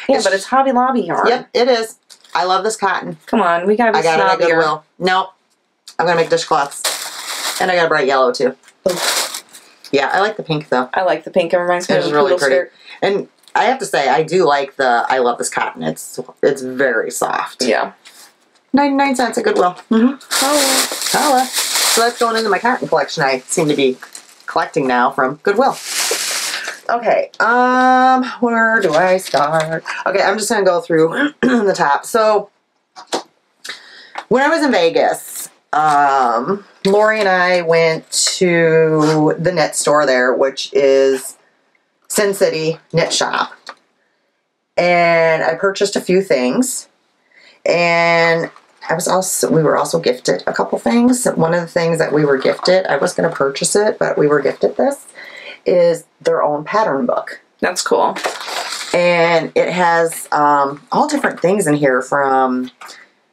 Yeah, but it's Hobby Lobby yarn. Yep, it is. I love this cotton. Come on, we gotta be snobbier. I got it at Goodwill. Nope. I'm gonna make dishcloths. And I got a bright yellow too. Yeah, I like the pink though. I like the pink. It reminds me of a really poodle pretty. skirt. And I have to say, I do like I love this cotton. It's very soft. Yeah. 99 cents at Goodwill. Mm-hmm. Holla. So that's going into my cotton collection I seem to be collecting now from Goodwill. Okay, where do I start? Okay, I'm just going to go through the top. So, when I was in Vegas, Lori and I went to the knit store there, which is Sin City Knit Shop. And I purchased a few things. And we were also gifted a couple things. One of the things that we were gifted, I was going to purchase it, but we were gifted this, is their own pattern book. That's cool. And it has all different things in here, from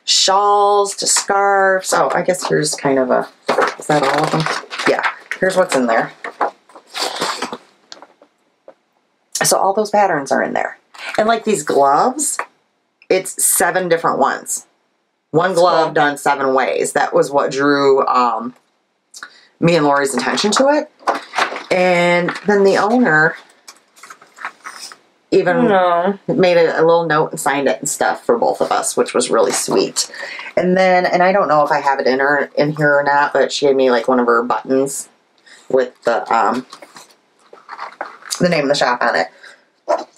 shawls to scarves. Oh, I guess here's kind of a, is that all of them? Yeah, here's what's in there. So all those patterns are in there. And like these gloves, it's 7 different ones. One glove done 7 ways. That was what drew me and Lori's attention to it. And then the owner even made a little note and signed it and stuff for both of us, which was really sweet. And then, and I don't know if I have it in here or not, but she gave me like one of her buttons with the name of the shop on it.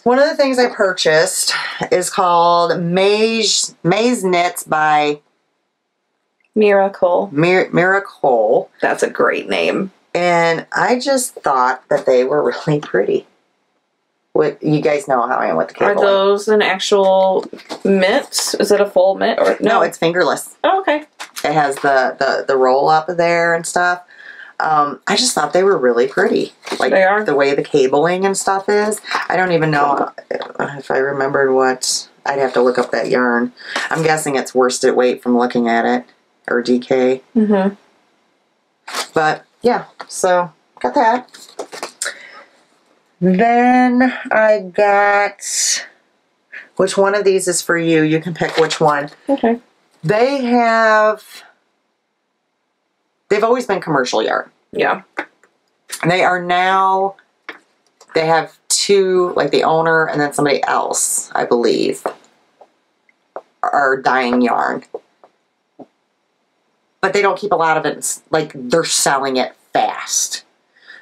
One of the things I purchased is called Maze Knits by Miracle. Miracle. That's a great name. And I just thought that they were really pretty. You guys know how I am with the cabling. Are those an actual mitt? Is it a full mitt? Or no, it's fingerless. Oh, okay. It has the roll up there and stuff. I just thought they were really pretty. Like they are. The way the cabling and stuff is. I don't even know if I remembered what. I'd have to look up that yarn. I'm guessing it's worsted weight from looking at it. Or DK. Mm-hmm. But, yeah. So, got that. Then I got... Which one of these is for you? You can pick which one. Okay. They've always been commercial yarn. Yeah. They are now, they have 2, like the owner and then somebody else, I believe, are dyeing yarn. But they don't keep a lot of it, like they're selling it fast.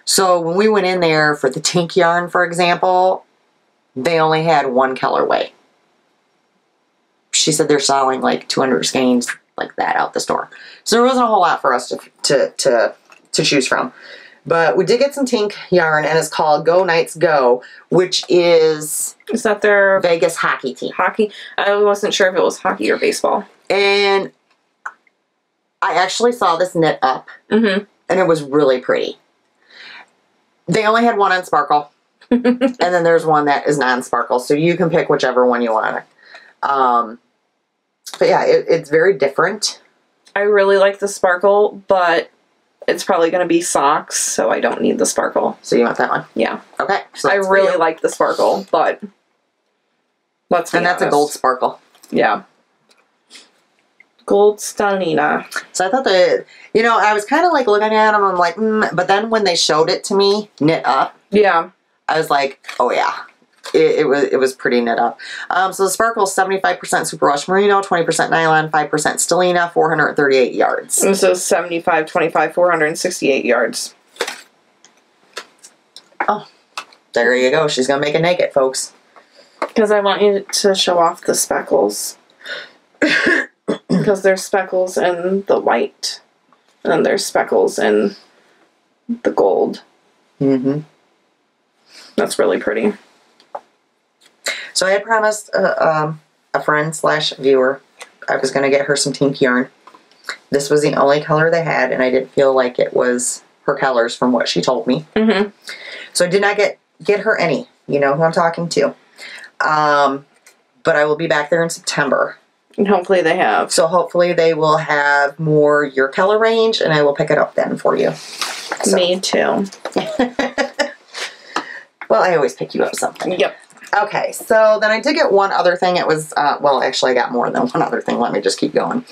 So when we went in there for the Tink yarn, for example, they only had 1 colorway. She said they're selling like 200 skeins like that out the store. So there wasn't a whole lot for us to choose from. But we did get some Tink yarn, and it's called Go Knights Go, which is... Is that their... Vegas hockey team. Hockey? I wasn't sure if it was hockey or baseball. And I actually saw this knit up, and it was really pretty. They only had one on sparkle, and then there's one that is non-sparkle, so you can pick whichever one you want. But yeah, it's very different. I really like the sparkle, but it's probably going to be socks, so I don't need the sparkle. So you want that one? Yeah. Okay. So I really like the sparkle, but let's be honest. And that's a gold sparkle. Yeah. Gold Stalina. So I thought that, you know, I was kind of like looking at them, I'm like, but then when they showed it to me, knit up. Yeah. I was like, oh yeah. It was pretty knit up. So the sparkle is 75% superwash merino, 20% nylon, 5% stellina, 438 yards. And so 75, 25, 468 yards. Oh, there you go. She's going to make a naked, folks. Because I want you to show off the speckles. Because there's speckles in the white. And then there's speckles in the gold. Mm-hmm. That's really pretty. So I had promised a friend / viewer I was going to get her some Tink yarn. This was the only color they had, and I didn't feel like it was her colors from what she told me. Mm-hmm. So I did not get her any. You know who I'm talking to. But I will be back there in September. And hopefully they have. So hopefully they will have more your color range, and I will pick it up then for you. So. Me too. Well, I always pick you up something. Yep. Okay, so then I did get one other thing. It was, well, actually I got more than one other thing. Let me just keep going.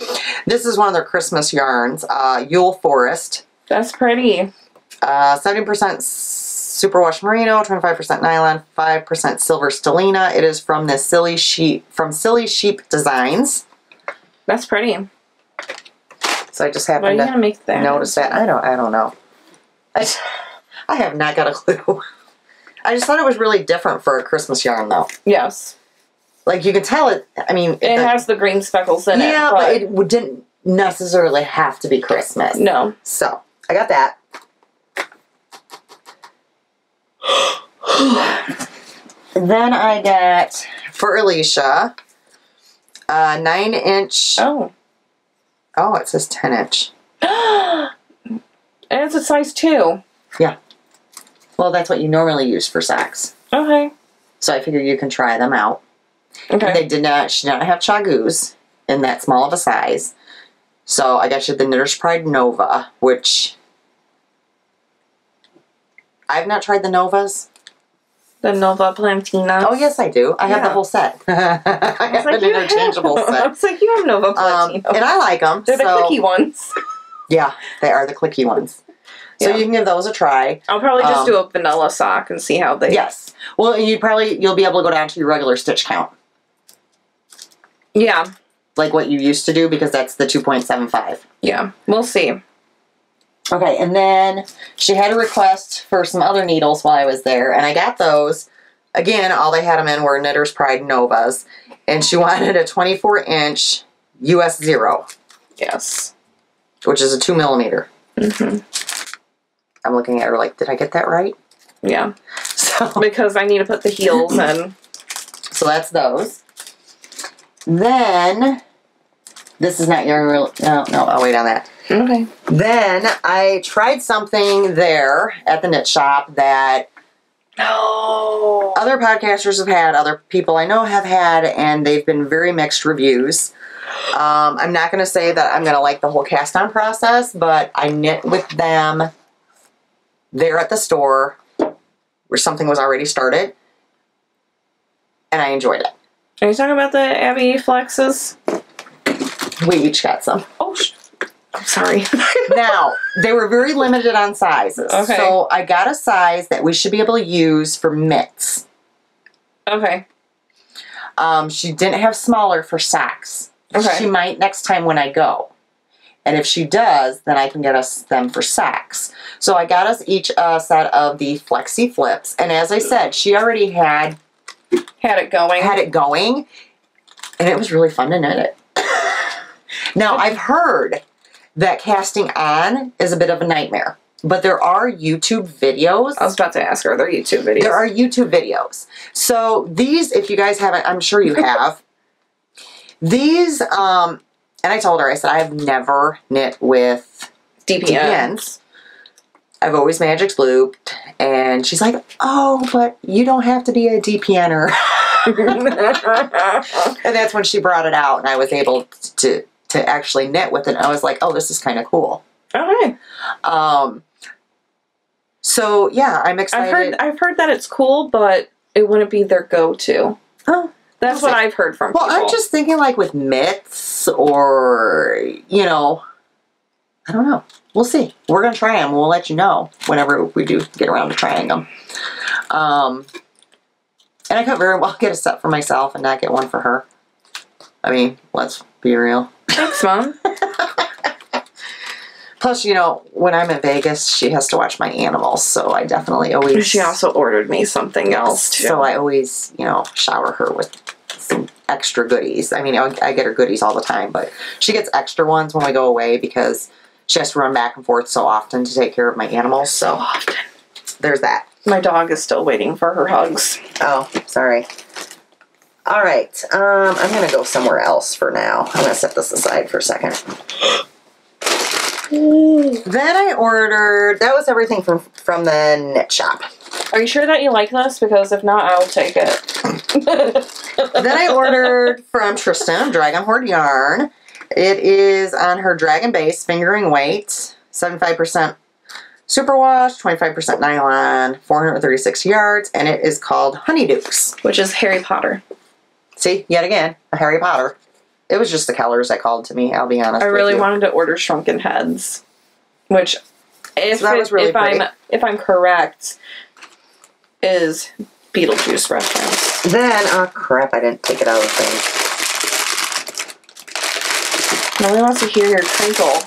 This is one of their Christmas yarns, Yule Forest. That's pretty. 70% superwash merino, 25% nylon, 5% silver stellina. It is from the Silly Sheep Designs. That's pretty. So I just happened Why are you to gonna make that? notice that. I don't know. I have not got a clue. I just thought it was really different for a Christmas yarn, though. Yes. Like, you can tell it, I mean... It has the green speckles in it. Yeah, but it didn't necessarily have to be Christmas. No. So, I got that. Then I got, for Alisha, 9-inch... Oh. Oh, it says 10-inch. And it's a size 2. Yeah. Well, that's what you normally use for socks. Okay. So I figured you can try them out. Okay. She did not have chagoos in that small of a size. So I got you the Knitter's Pride Nova, which I've not tried the Novas. The Nova Plantina. Oh, yes, I do. I have the whole set. I have an interchangeable set. I was like, you have Nova Plantina. And I like them. They're the clicky ones. Yeah, they are the clicky ones. So you can give those a try. I'll probably just do a vanilla sock and see how they... Yes. Well, you'll be able to go down to your regular stitch count. Yeah. Like what you used to do, because that's the 2.75. Yeah. We'll see. Okay, and then she had a request for some other needles while I was there, and I got those. Again, all they had them in were Knitter's Pride Novas, and she wanted a 24-inch US 0. Yes. Which is a 2mm. Mm-hmm. I'm looking at her like, did I get that right? Yeah. So because I need to put the heels in. So that's those. Then, this is not your real... No, I'll wait on that. Okay. Then I tried something there at the knit shop that other podcasters have had, other people I know have had, and they've been very mixed reviews. I'm not going to say that I'm going to like the whole cast-on process, but I knit with them there at the store where something was already started, and I enjoyed it. Are you talking about the Abby Flexes? We each got some. Oh, I'm sorry. Now, they were very limited on sizes. Okay. So I got a size that we should be able to use for mitts. Okay. She didn't have smaller for socks. Okay. She might next time when I go. And if she does, then I can get us them for socks. So I got us each a set of the Flexi Flips. And as I said, she already had it going. And it was really fun to knit it. Now, I've heard that casting on is a bit of a nightmare. But there are YouTube videos. I was about to ask, are there YouTube videos? There are YouTube videos. So these, if you guys haven't, I'm sure you have. These, and I told her, I said, I've never knit with DPNs. I've always magic looped. And she's like, oh, but you don't have to be a DPNer. And that's when she brought it out and I was able to actually knit with it. And I was like, oh, this is kind of cool. Okay. So yeah, I'm excited. I've heard that it's cool, but it wouldn't be their go-to. Oh, that's what I've heard from people. Well, I'm just thinking like with mitts or, you know, I don't know. We'll see. We're going to try them. We'll let you know whenever we do get around to trying them. And I could very well get a set for myself and not get one for her. I mean, let's be real. Thanks, Mom. Plus, you know, when I'm in Vegas, she has to watch my animals, so I definitely always... She also ordered me something else, too. So I always, you know, shower her with some extra goodies. I mean, I get her goodies all the time, but she gets extra ones when we go away because she has to run back and forth so often to take care of my animals. So often. There's that. My dog is still waiting for her hugs. Oh, sorry. All right. I'm going to go somewhere else for now. I'm going to set this aside for a second. Then I ordered, that was everything from the knit shop. Are you sure that you like this? Because if not, I'll take it. Then I ordered from Tristan, Dragon Horde Yarn. It is on her Dragon Base fingering weight, 75% superwash, 25% nylon, 436 yards, and it is called Honeydukes. Which is Harry Potter. See, yet again, a Harry Potter. It was just the colors that called to me, I'll be honest. I really wanted to order Shrunken Heads, which, if I'm correct, is Beetlejuice reference. Then, oh crap, I didn't take it out of the thing. Nobody wants to hear your crinkle.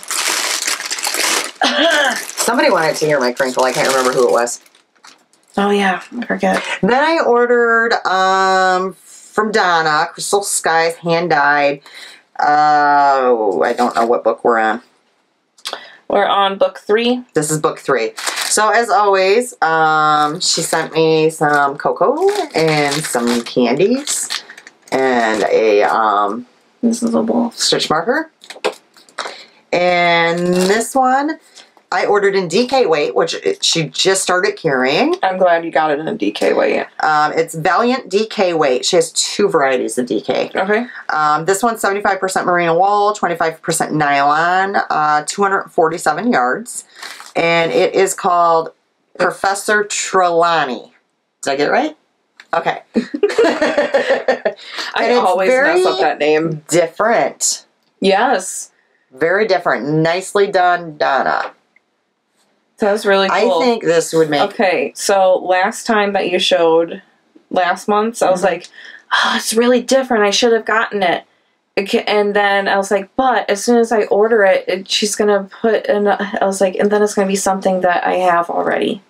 Somebody wanted to hear my crinkle. I can't remember who it was. Oh yeah, I forget. Then I ordered from Donna, Crystal Skies hand dyed. I don't know what book we're on. We're on book 3. This is book 3. So as always, she sent me some cocoa and some candies and a this is a ball stitch marker. And this one I ordered in DK weight, which she just started carrying. I'm glad you got it in a DK weight. It's Valiant DK weight. She has 2 varieties of DK. Okay. This one's 75% merino wool, 25% nylon, 247 yards. And it is called Professor Trelawney. Did I get it right? Okay. I always mess up that name. Different. Yes. Very different. Nicely done, Donna. That's really cool. I think this would make... Okay, so last time that you showed, last month, I was like, oh, it's really different. I should have gotten it. And then I was like, but as soon as I order it, she's going to put in... I was like, and then it's going to be something that I have already.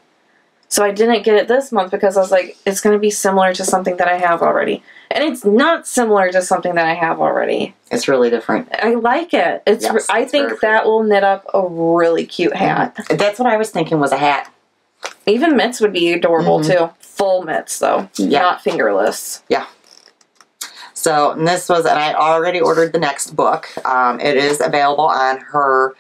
So I didn't get it this month because I was like, it's going to be similar to something that I have already. And it's not similar to something that I have already. It's really different. I like it. Yes, I think that will knit up a really cute hat. That's what I was thinking was a hat. Even mitts would be adorable too. Full mitts though, not fingerless. Yeah. So and this was, and I already ordered the next book. It is available on her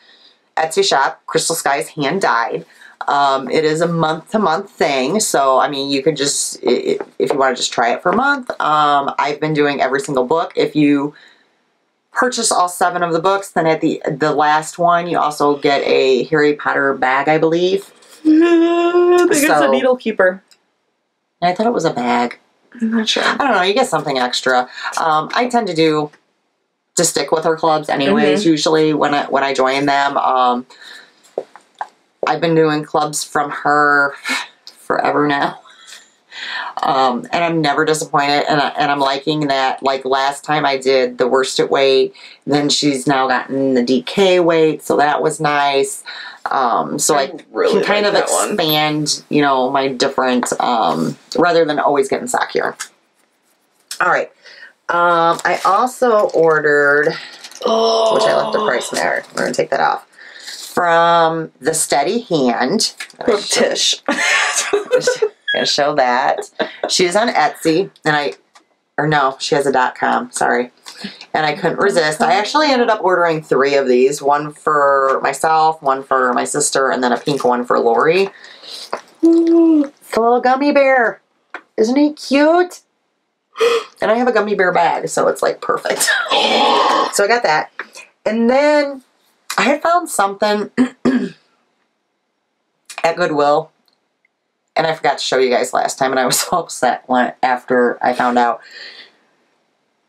Etsy shop, Crystal Skies Hand Dyed. It is a month-to-month thing, so I mean you could just, if you want to just try it for a month. I've been doing every single book. If you purchase all 7 of the books, then at the last one you also get a Harry Potter bag, I believe. I think it's a needle keeper. I thought it was a bag. I'm not sure. I don't know, you get something extra. I tend to stick with her clubs anyways, usually when I join them. I've been doing clubs from her forever now. And I'm never disappointed, and I'm liking that. Like last time I did the worsted weight, then she's now gotten the DK weight, so that was nice. So I really can kind of expand, you know, my different, rather than always getting sock yarn. Alright. I also ordered, which I left the price there. We're going to take that off. From the Steady Hand. Tish. Gonna show that. She's on Etsy, and she has a .com, sorry. And I couldn't resist. I actually ended up ordering 3 of these. One for myself, one for my sister, and then a pink one for Lori. Ooh, it's a little gummy bear. Isn't he cute? And I have a gummy bear bag, so it's like perfect. So I got that. And then I had found something at Goodwill, and I forgot to show you guys last time, and I was so upset after I found out.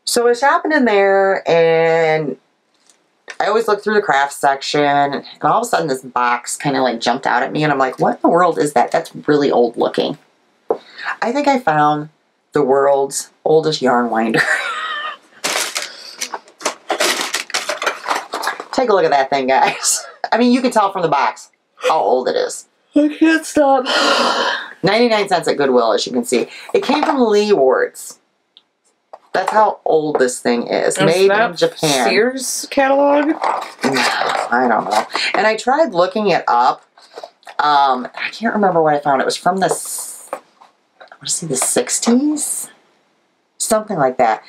So I was shopping in there, and I always look through the craft section, and all of a sudden this box kind of like jumped out at me, and I'm like, what in the world is that? That's really old looking. I think I found the world's oldest yarn winder. Take a look at that thing, guys. I mean, you can tell from the box how old it is. I can't stop. 99 cents at Goodwill, as you can see. It came from Leeward's. That's how old this thing is. Made in Japan. Sears catalog? I don't know. And I tried looking it up. I can't remember what I found. It was from the, I want to say the 60s? Something like that.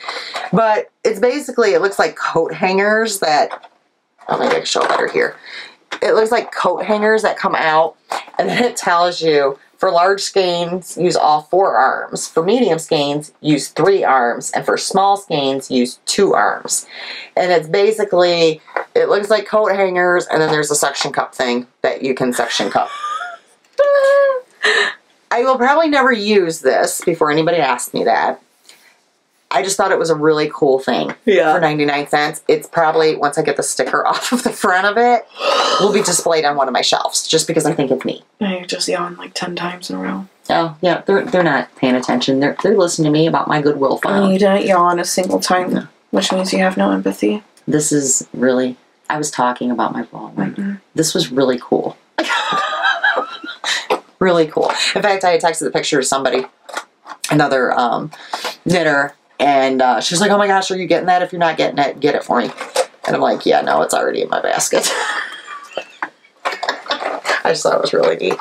But it's basically, it looks like coat hangers that, oh, maybe I can show it better here. It looks like coat hangers that come out, and then it tells you, for large skeins, use all 4 arms. For medium skeins, use 3 arms. And for small skeins, use 2 arms. And it's basically, it looks like coat hangers, and then there's a suction cup thing that you can suction cup. I will probably never use this before anybody asks me that. I just thought it was a really cool thing for 99 cents. It's probably, once I get the sticker off of the front of it, will be displayed on one of my shelves just because I think it's neat. I just yawned like 10 times in a row. Oh, yeah, they're not paying attention. They're listening to me about my Goodwill found. You didn't yawn a single time, which means you have no empathy. This is really, I was talking about my ball. This was really cool. Really cool. In fact, I had texted the picture to somebody, another knitter, and she's like, oh my gosh, are you getting that? If you're not getting it, get it for me. And I'm like, yeah, no, it's already in my basket. I just thought it was really neat.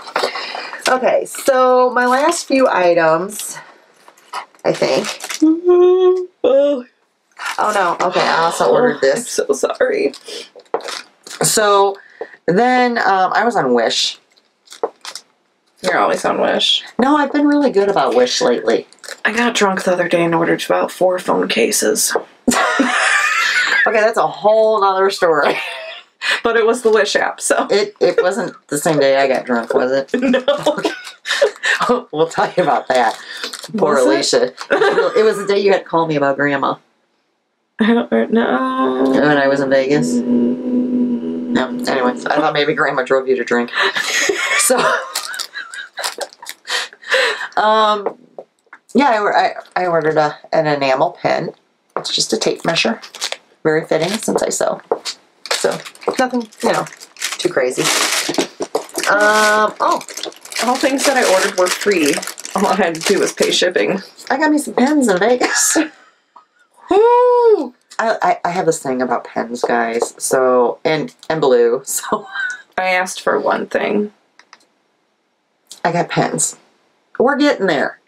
Okay, so my last few items, I think. Oh no, okay, I also ordered this. I'm so sorry. So then I was on Wish. You're always on Wish. No, I've been really good about Wish lately. I got drunk the other day and ordered about 4 phone cases. Okay, that's a whole other story. But it was the Wish app, so. It wasn't the same day I got drunk, was it? No. Okay. We'll tell you about that. Poor Alisha. It was the day you had called me about Grandma. I don't know. When I was in Vegas. No, anyway, so I thought maybe Grandma drove you to drink. So, yeah, I ordered an enamel pen. It's just a tape measure. Very fitting since I sew. So, nothing, too crazy. All things that I ordered were free. All I had to do was pay shipping. I got me some pens in Vegas. Woo! I have this thing about pens, guys. So, and blue. So, I asked for one thing. I got pens. We're getting there.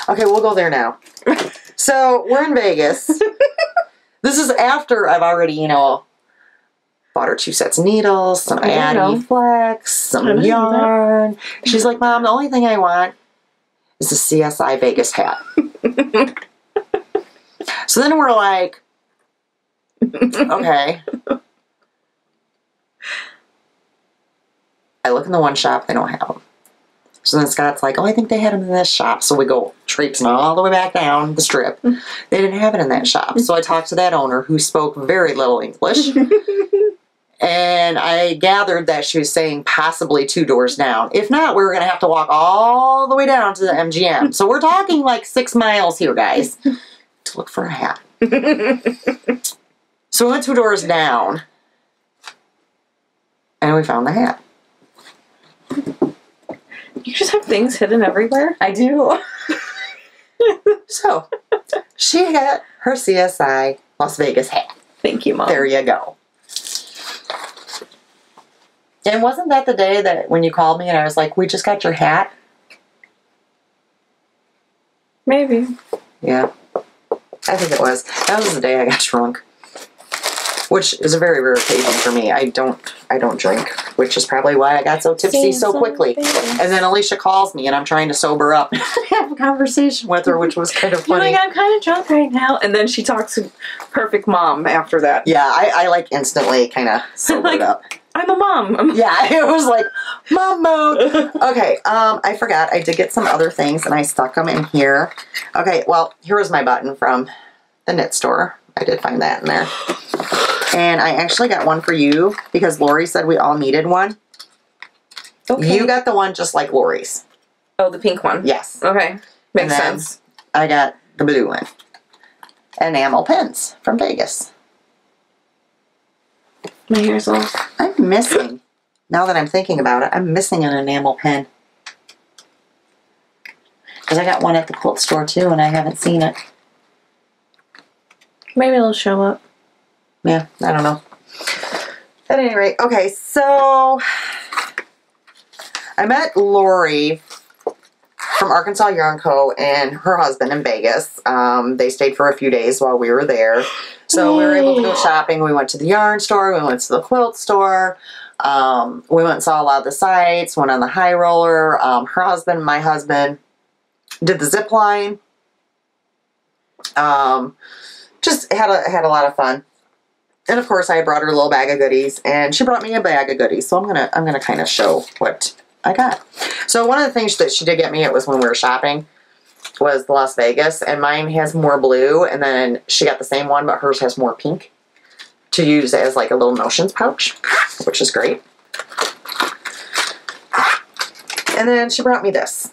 Okay, we'll go there now. So, we're in Vegas. This is after I've already, bought her 2 sets of needles, some Addy Flex, some yarn. She's like, Mom, the only thing I want is a CSI Vegas hat. So then we're like, okay. I look in the one shop, they don't have them. So then Scott's like, oh, I think they had them in this shop. So we go traipsing all the way back down the strip. They didn't have it in that shop. So I talked to that owner who spoke very little English. And I gathered that she was saying possibly 2 doors down. If not, we were going to have to walk all the way down to the MGM. So we're talking like 6 miles here, guys, to look for a hat. So we went 2 doors down. And we found the hat. You just have things hidden everywhere? I do. So, she got her CSI Las Vegas hat. Thank you, Mom. There you go. And wasn't that the day that when you called me and I was like, we just got your hat? Maybe. Yeah. I think it was. That was the day I got drunk. Which is a very rare occasion for me. I don't drink, which is probably why I got so tipsy so quickly. And then Alisha calls me and I'm trying to sober up and have a conversation with her, which was kind of funny. You're like, I'm kind of drunk right now. And then she talks to perfect mom after that. Yeah, I like instantly kind of sobered up. I'm a mom. Yeah, it was like, mom mode. Okay, I forgot. I did get some other things and I stuck them in here. Okay, well, here was my button from the knit store. I did find that in there. And I actually got one for you because Lori said we all needed one. Okay. You got the one just like Lori's. Oh, the pink one? Yes. Okay. Makes sense. I got the blue one. Enamel pens from Vegas. My hair's off. I'm missing, now that I'm thinking about it, I'm missing an enamel pen. Because I got one at the quilt store too and I haven't seen it. Maybe it'll show up. Yeah, I don't know. At any rate, okay, so I met Lori from Arkansas Yarn Co. and her husband in Vegas. They stayed for a few days while we were there. So we were able to go shopping. We went to the yarn store. We went to the quilt store. We went and saw a lot of the sites. Went on the high roller. Her husband, my husband, did the zip line. Just had a lot of fun. And of course, I brought her a little bag of goodies, and she brought me a bag of goodies. So I'm gonna kind of show what I got. So one of the things that she did get me, it was when we were shopping, was the Las Vegas, and mine has more blue, and then she got the same one, but hers has more pink to use as like a little notions pouch, which is great. And then she brought me this.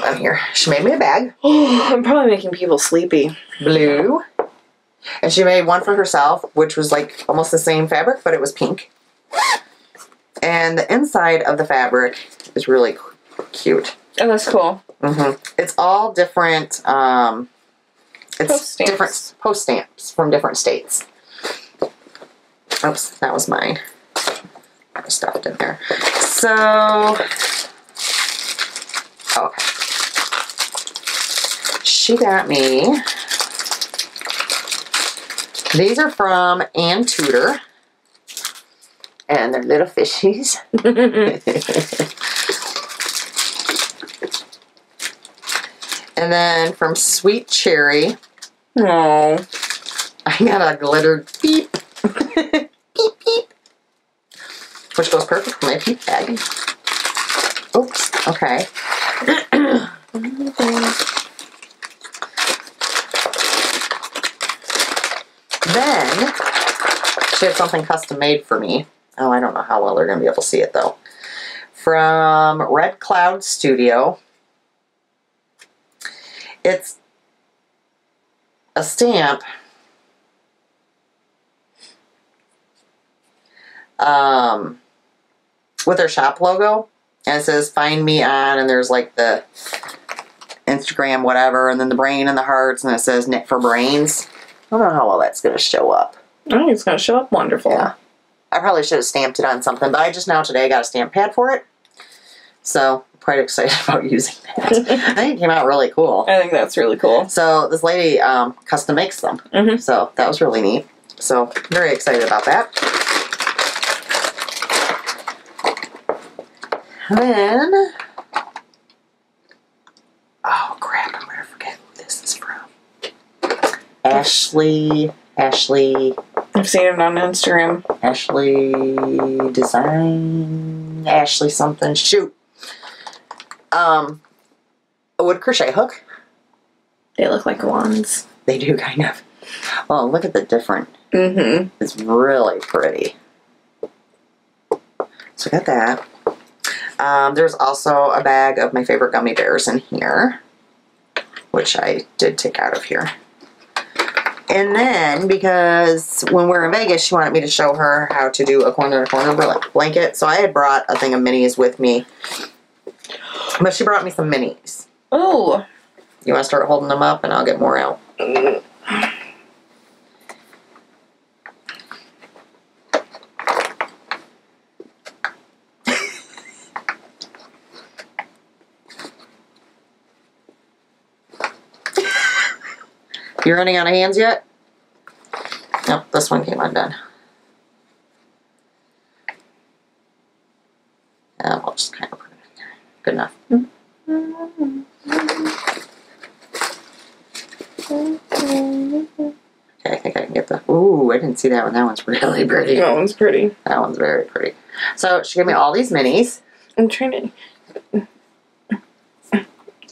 On here. She made me a bag. Oh, I'm probably making people sleepy. Blue. And she made one for herself, which was like almost the same fabric, but it was pink. And the inside of the fabric is really cute. Oh, that's cool. It's all different, it's different post stamps from different states. Oops, that was mine. I stuffed in there. So, okay. She got me, these are from Ann Tudor, and they're little fishies. And then from Sweet Cherry, oh, I got a glittered peep. Peep, peep. Which goes perfect with my peep bag. Oops, okay. Then, she had something custom made for me. Oh, I don't know how well they're going to be able to see it, though. From Red Cloud Studio. It's a stamp with their shop logo, and it says "Find me on," and there's like the Instagram whatever, and then the brain and the hearts, and it says "Knit for Brains." I don't know how well that's going to show up. I think it's going to show up wonderful. Yeah, I probably should have stamped it on something, but I just now today got a stamp pad for it, so I'm quite excited about using that. I think it came out really cool. I think that's really cool. So this lady custom makes them. So that was really neat. So very excited about that. And then, oh crap, I'm going to forget who this is from. Ashley. I've seen it on Instagram. Ashley Design. Ashley something. Shoot. A wood crochet hook. They look like wands. They do, kind of. Oh, look at the different. It's really pretty. So I got that. There's also a bag of my favorite gummy bears in here, which I did take out of here. And then, because when we were in Vegas, she wanted me to show her how to do a corner-to-corner blanket, so I had brought a thing of minis with me. But she brought me some minis. Oh. You want to start holding them up and I'll get more out? You running out of hands yet? Nope, this one came undone. We'll just kind of put it in there. Good enough. Okay, I think I can get the... Ooh, I didn't see that one. That one's really pretty. That one's pretty. That one's very pretty. So she gave me all these minis. I'm trying to...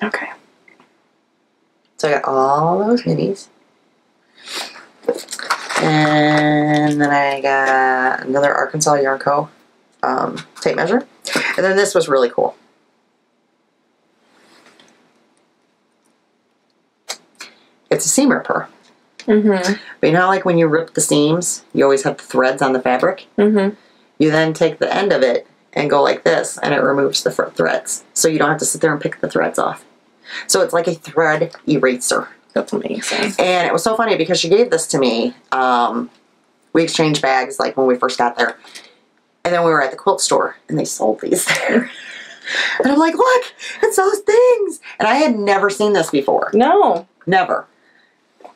Okay. So I got all those minis. And then I got another Arkansas Yarn Co. Tape measure. And then this was really cool. It's a seam ripper. But you know how like when you rip the seams, you always have the threads on the fabric? You then take the end of it and go like this, and it removes the threads. So you don't have to sit there and pick the threads off. So it's like a thread eraser. That's amazing. And it was so funny because she gave this to me. We exchanged bags like when we first got there. And then we were at the quilt store and they sold these there. And I'm like, look, it's those things. And I had never seen this before. No. Never.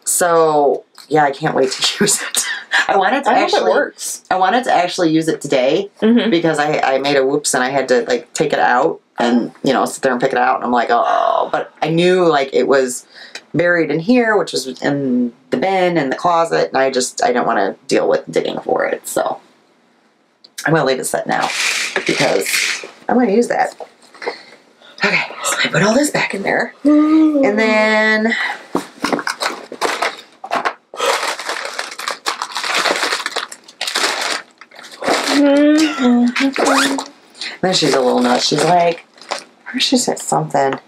So, yeah, I can't wait to use it. I wanted to actually, it works. I wanted to actually use it today because I made a whoops and I had to like take it out and, you know, sit there and pick it out. And I'm like, oh, but I knew like it was buried in here, which was in the bin and the closet. And I didn't want to deal with digging for it. So I'm going to leave it set now. because I'm going to use that. Okay, so I put all this back in there. And then then she's a little nuts. She's like, she said something.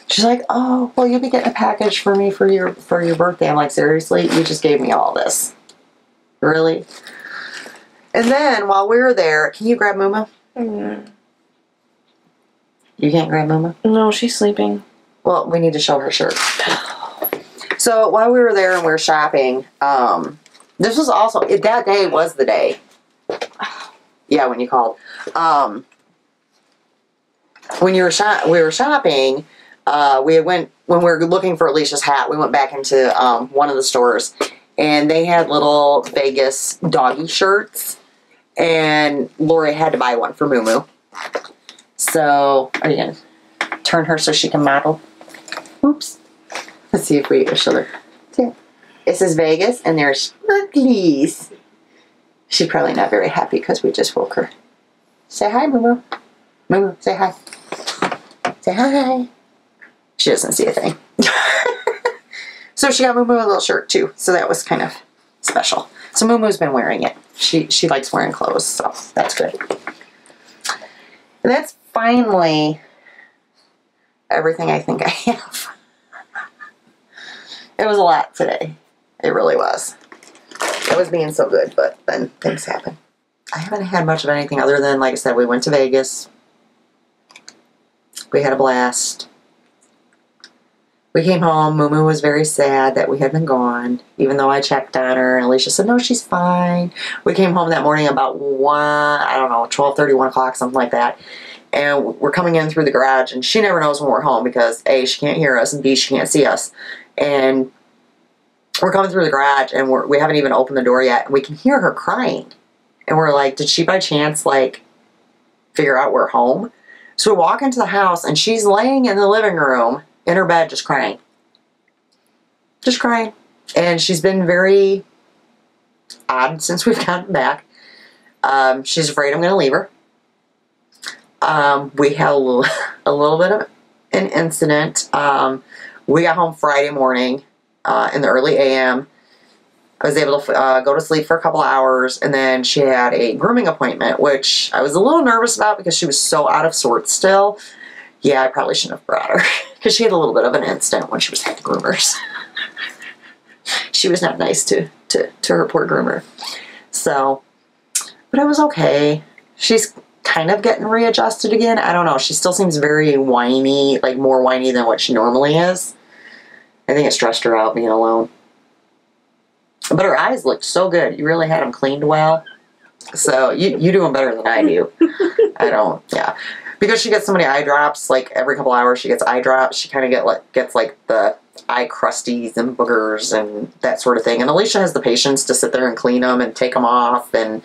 She's like, oh, well, you'll be getting a package for me for your birthday. I'm like, seriously? You just gave me all this. Really? And then while we were there, can you grab Mumu? You can't grab Mumu? No, she's sleeping. Well, we need to show her shirt. So while we were there and we were shopping, this was also, that day was the day. Yeah, when you called. When we were shopping, when we were looking for Alicia's hat, we went back into one of the stores, and they had little Vegas doggy shirts, and Lori had to buy one for Mumu. So, are you going to turn her so she can model? Oops. Let's see if we show her. It says Vegas, and there's sparklies. She's probably not very happy because we just woke her. Say hi, Mumu. Mumu, say hi. Say hi. She doesn't see a thing. So she got Mumu a little shirt too. So that was kind of special. So Mumu's been wearing it. She likes wearing clothes, so that's good. And that's finally everything I think I have. It was a lot today. It really was. I was being so good, but then things happen. I haven't had much of anything other than, like I said, we went to Vegas. We had a blast. We came home. Mumu was very sad that we had been gone, even though I checked on her. And Alisha said, no, she's fine. We came home that morning about 12:30, 1 o'clock, something like that. And we're coming in through the garage, and she never knows when we're home because A, she can't hear us, and B, she can't see us. And we're coming through the garage, and we haven't even opened the door yet, and we can hear her crying. And we're like, did she by chance, like, figure out we're home? So we walk into the house, and she's laying in the living room in her bed just crying. Just crying. And she's been very odd since we've gotten back. She's afraid I'm going to leave her. We had a little bit of an incident. We got home Friday morning in the early a.m. I was able to go to sleep for a couple hours, and then she had a grooming appointment, which I was a little nervous about because she was so out of sorts still. Yeah, I probably shouldn't have brought her because she had a little bit of an incident when she was at the groomers. She was not nice to her poor groomer. So, but it was okay. She's kind of getting readjusted again. I don't know. She still seems very whiny, like more whiny than what she normally is. I think it stressed her out being alone. But her eyes looked so good. You really had them cleaned well. So you do them better than I do. I don't, yeah. Because she gets so many eye drops, like every couple hours she gets eye drops, she kind of gets like the eye crusties and boogers and that sort of thing. And Alisha has the patience to sit there and clean them and take them off. And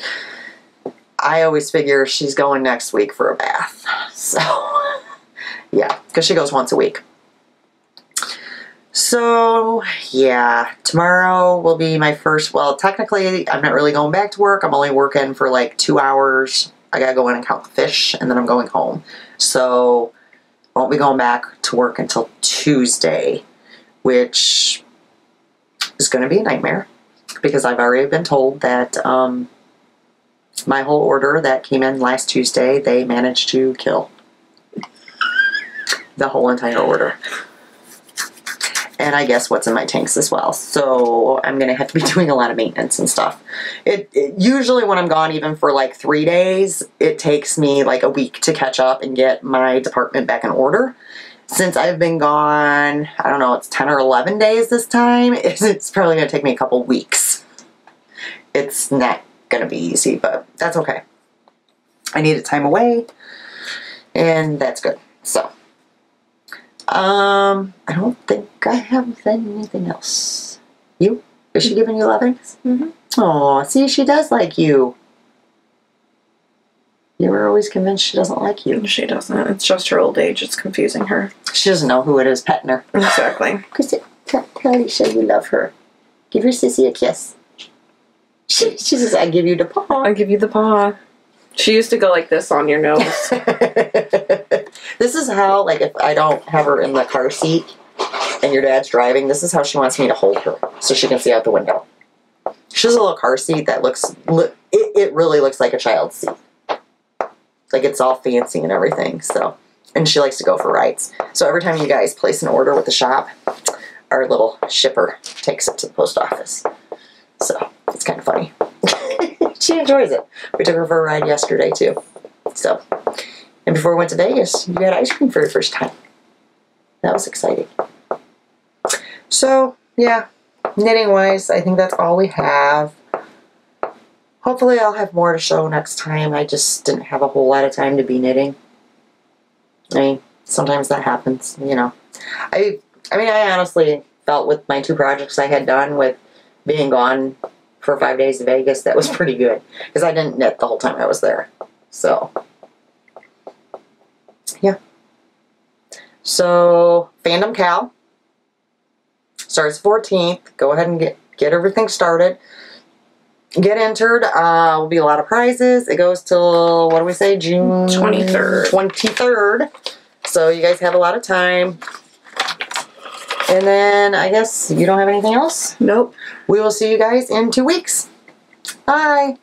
I always figure she's going next week for a bath. So, yeah, because she goes once a week. So, yeah, tomorrow will be my first, well, technically, I'm not really going back to work. I'm only working for like 2 hours. I gotta go in and count the fish, and then I'm going home. So, won't be going back to work until Tuesday, which is going to be a nightmare, because I've already been told that my whole order that came in last Tuesday, they managed to kill the whole entire order. And I guess what's in my tanks as well. So I'm going to have to be doing a lot of maintenance and stuff. It usually when I'm gone even for like 3 days, it takes me like a week to catch up and get my department back in order. Since I've been gone, I don't know, it's 10 or 11 days this time, it's probably going to take me a couple weeks. It's not going to be easy, but that's okay. I needed time away, and that's good. So, I don't think I have anything else. You? Is she giving you lovings? Mm-hmm. Aw, see, she does like you. You were always convinced she doesn't like you. She doesn't. It's just her old age. It's confusing her. She doesn't know who it is petting her. Exactly. Tell Alisha you love her. Give your sissy a kiss. She says, I give you the paw. I give you the paw. She used to go like this on your nose. This is how, like, if I don't have her in the car seat and your dad's driving, this is how she wants me to hold her so she can see out the window. She has a little car seat that it really looks like a child's seat. Like, it's all fancy and everything, so. And she likes to go for rides. So every time you guys place an order with the shop, our little shipper takes it to the post office. So, it's kind of funny. She enjoys it. We took her for a ride yesterday, too. So, and before we went to Vegas, you had ice cream for your first time. That was exciting. So, yeah, knitting-wise, I think that's all we have. Hopefully I'll have more to show next time. I just didn't have a whole lot of time to be knitting. I mean, sometimes that happens, you know. I honestly felt with my 2 projects I had done with being gone for 5 days to Vegas, that was pretty good. Because I didn't knit the whole time I was there. So, yeah. So, Fandom Cal starts 14th. Go ahead and get everything started. Get entered. Will be a lot of prizes. It goes till, what do we say, June 23rd. 23rd. So you guys have a lot of time. And then I guess you don't have anything else? Nope. We will see you guys in 2 weeks. Bye.